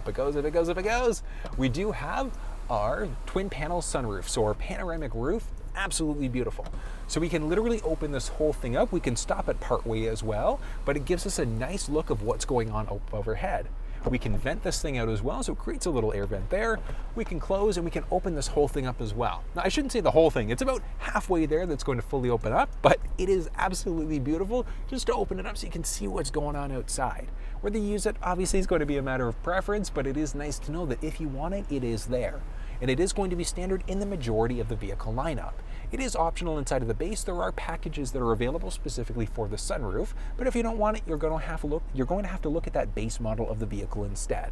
if it goes, we do have our twin panel sunroof. So our panoramic roof, absolutely beautiful. So we can literally open this whole thing up. We can stop it partway as well, but it gives us a nice look of what's going on up overhead. We can vent this thing out as well, so it creates a little air vent there. We can close and we can open this whole thing up as well. Now, I shouldn't say the whole thing. It's about halfway there that's going to fully open up, but it is absolutely beautiful just to open it up so you can see what's going on outside. Whether you use it, obviously, is going to be a matter of preference, but it is nice to know that if you want it, it is there. And it is going to be standard in the majority of the vehicle lineup. It is optional inside of the base. There are packages that are available specifically for the sunroof, but if you don't want it, you're going to have to look at that base model of the vehicle instead.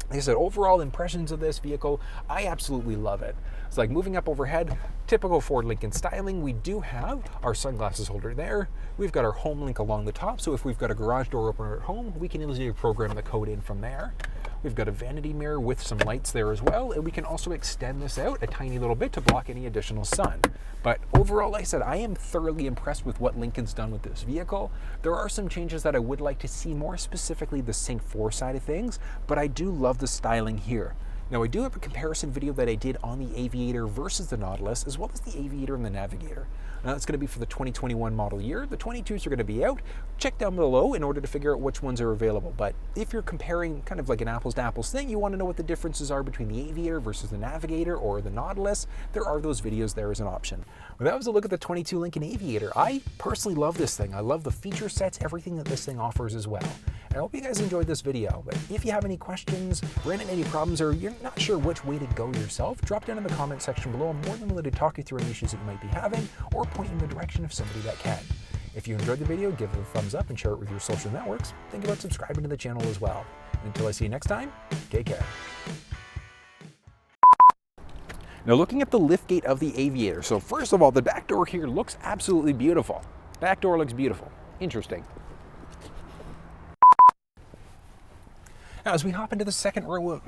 Like I said, overall impressions of this vehicle, I absolutely love it. It's like moving up overhead, typical Ford Lincoln styling. We do have our sunglasses holder there. We've got our home link along the top, so if we've got a garage door opener at home, we can easily program the code in from there. We've got a vanity mirror with some lights there as well, and we can also extend this out a tiny little bit to block any additional sun. But overall, like I said, I am thoroughly impressed with what Lincoln's done with this vehicle. There are some changes that I would like to see, more specifically the Sync 4 side of things, but I do love the styling here. Now, I do have a comparison video that I did on the Aviator versus the Nautilus, as well as the Aviator and the Navigator. Now, that's going to be for the 2021 model year. The 22s are going to be out. Check down below in order to figure out which ones are available. But if you're comparing kind of like an apples to apples thing, you want to know what the differences are between the Aviator versus the Navigator or the Nautilus, there are those videos there as an option. Well, that was a look at the 22 Lincoln Aviator. I personally love this thing. I love the feature sets, everything that this thing offers as well. I hope you guys enjoyed this video, but if you have any questions, ran into any problems, or you're not sure which way to go yourself, drop down in the comment section below. I'm more than willing to talk you through any issues that you might be having, or point you in the direction of somebody that can. If you enjoyed the video, give it a thumbs up and share it with your social networks. Think about subscribing to the channel as well. And until I see you next time, take care. Now, looking at the liftgate of the Aviator. So first of all, the back door here looks absolutely beautiful. Back door looks beautiful. Interesting. Now, as we hop into the second row,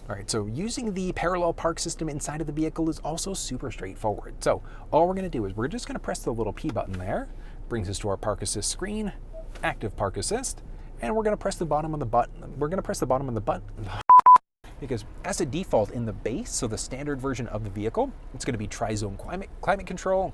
all right, so using the parallel park system inside of the vehicle is also super straightforward. So all we're going to do is we're just going to press the little P button there, brings us to our park assist screen, active park assist, and we're going to press the bottom of the button. We're going to press the bottom of the button because as a default in the base, so the standard version of the vehicle, it's going to be tri-zone climate control,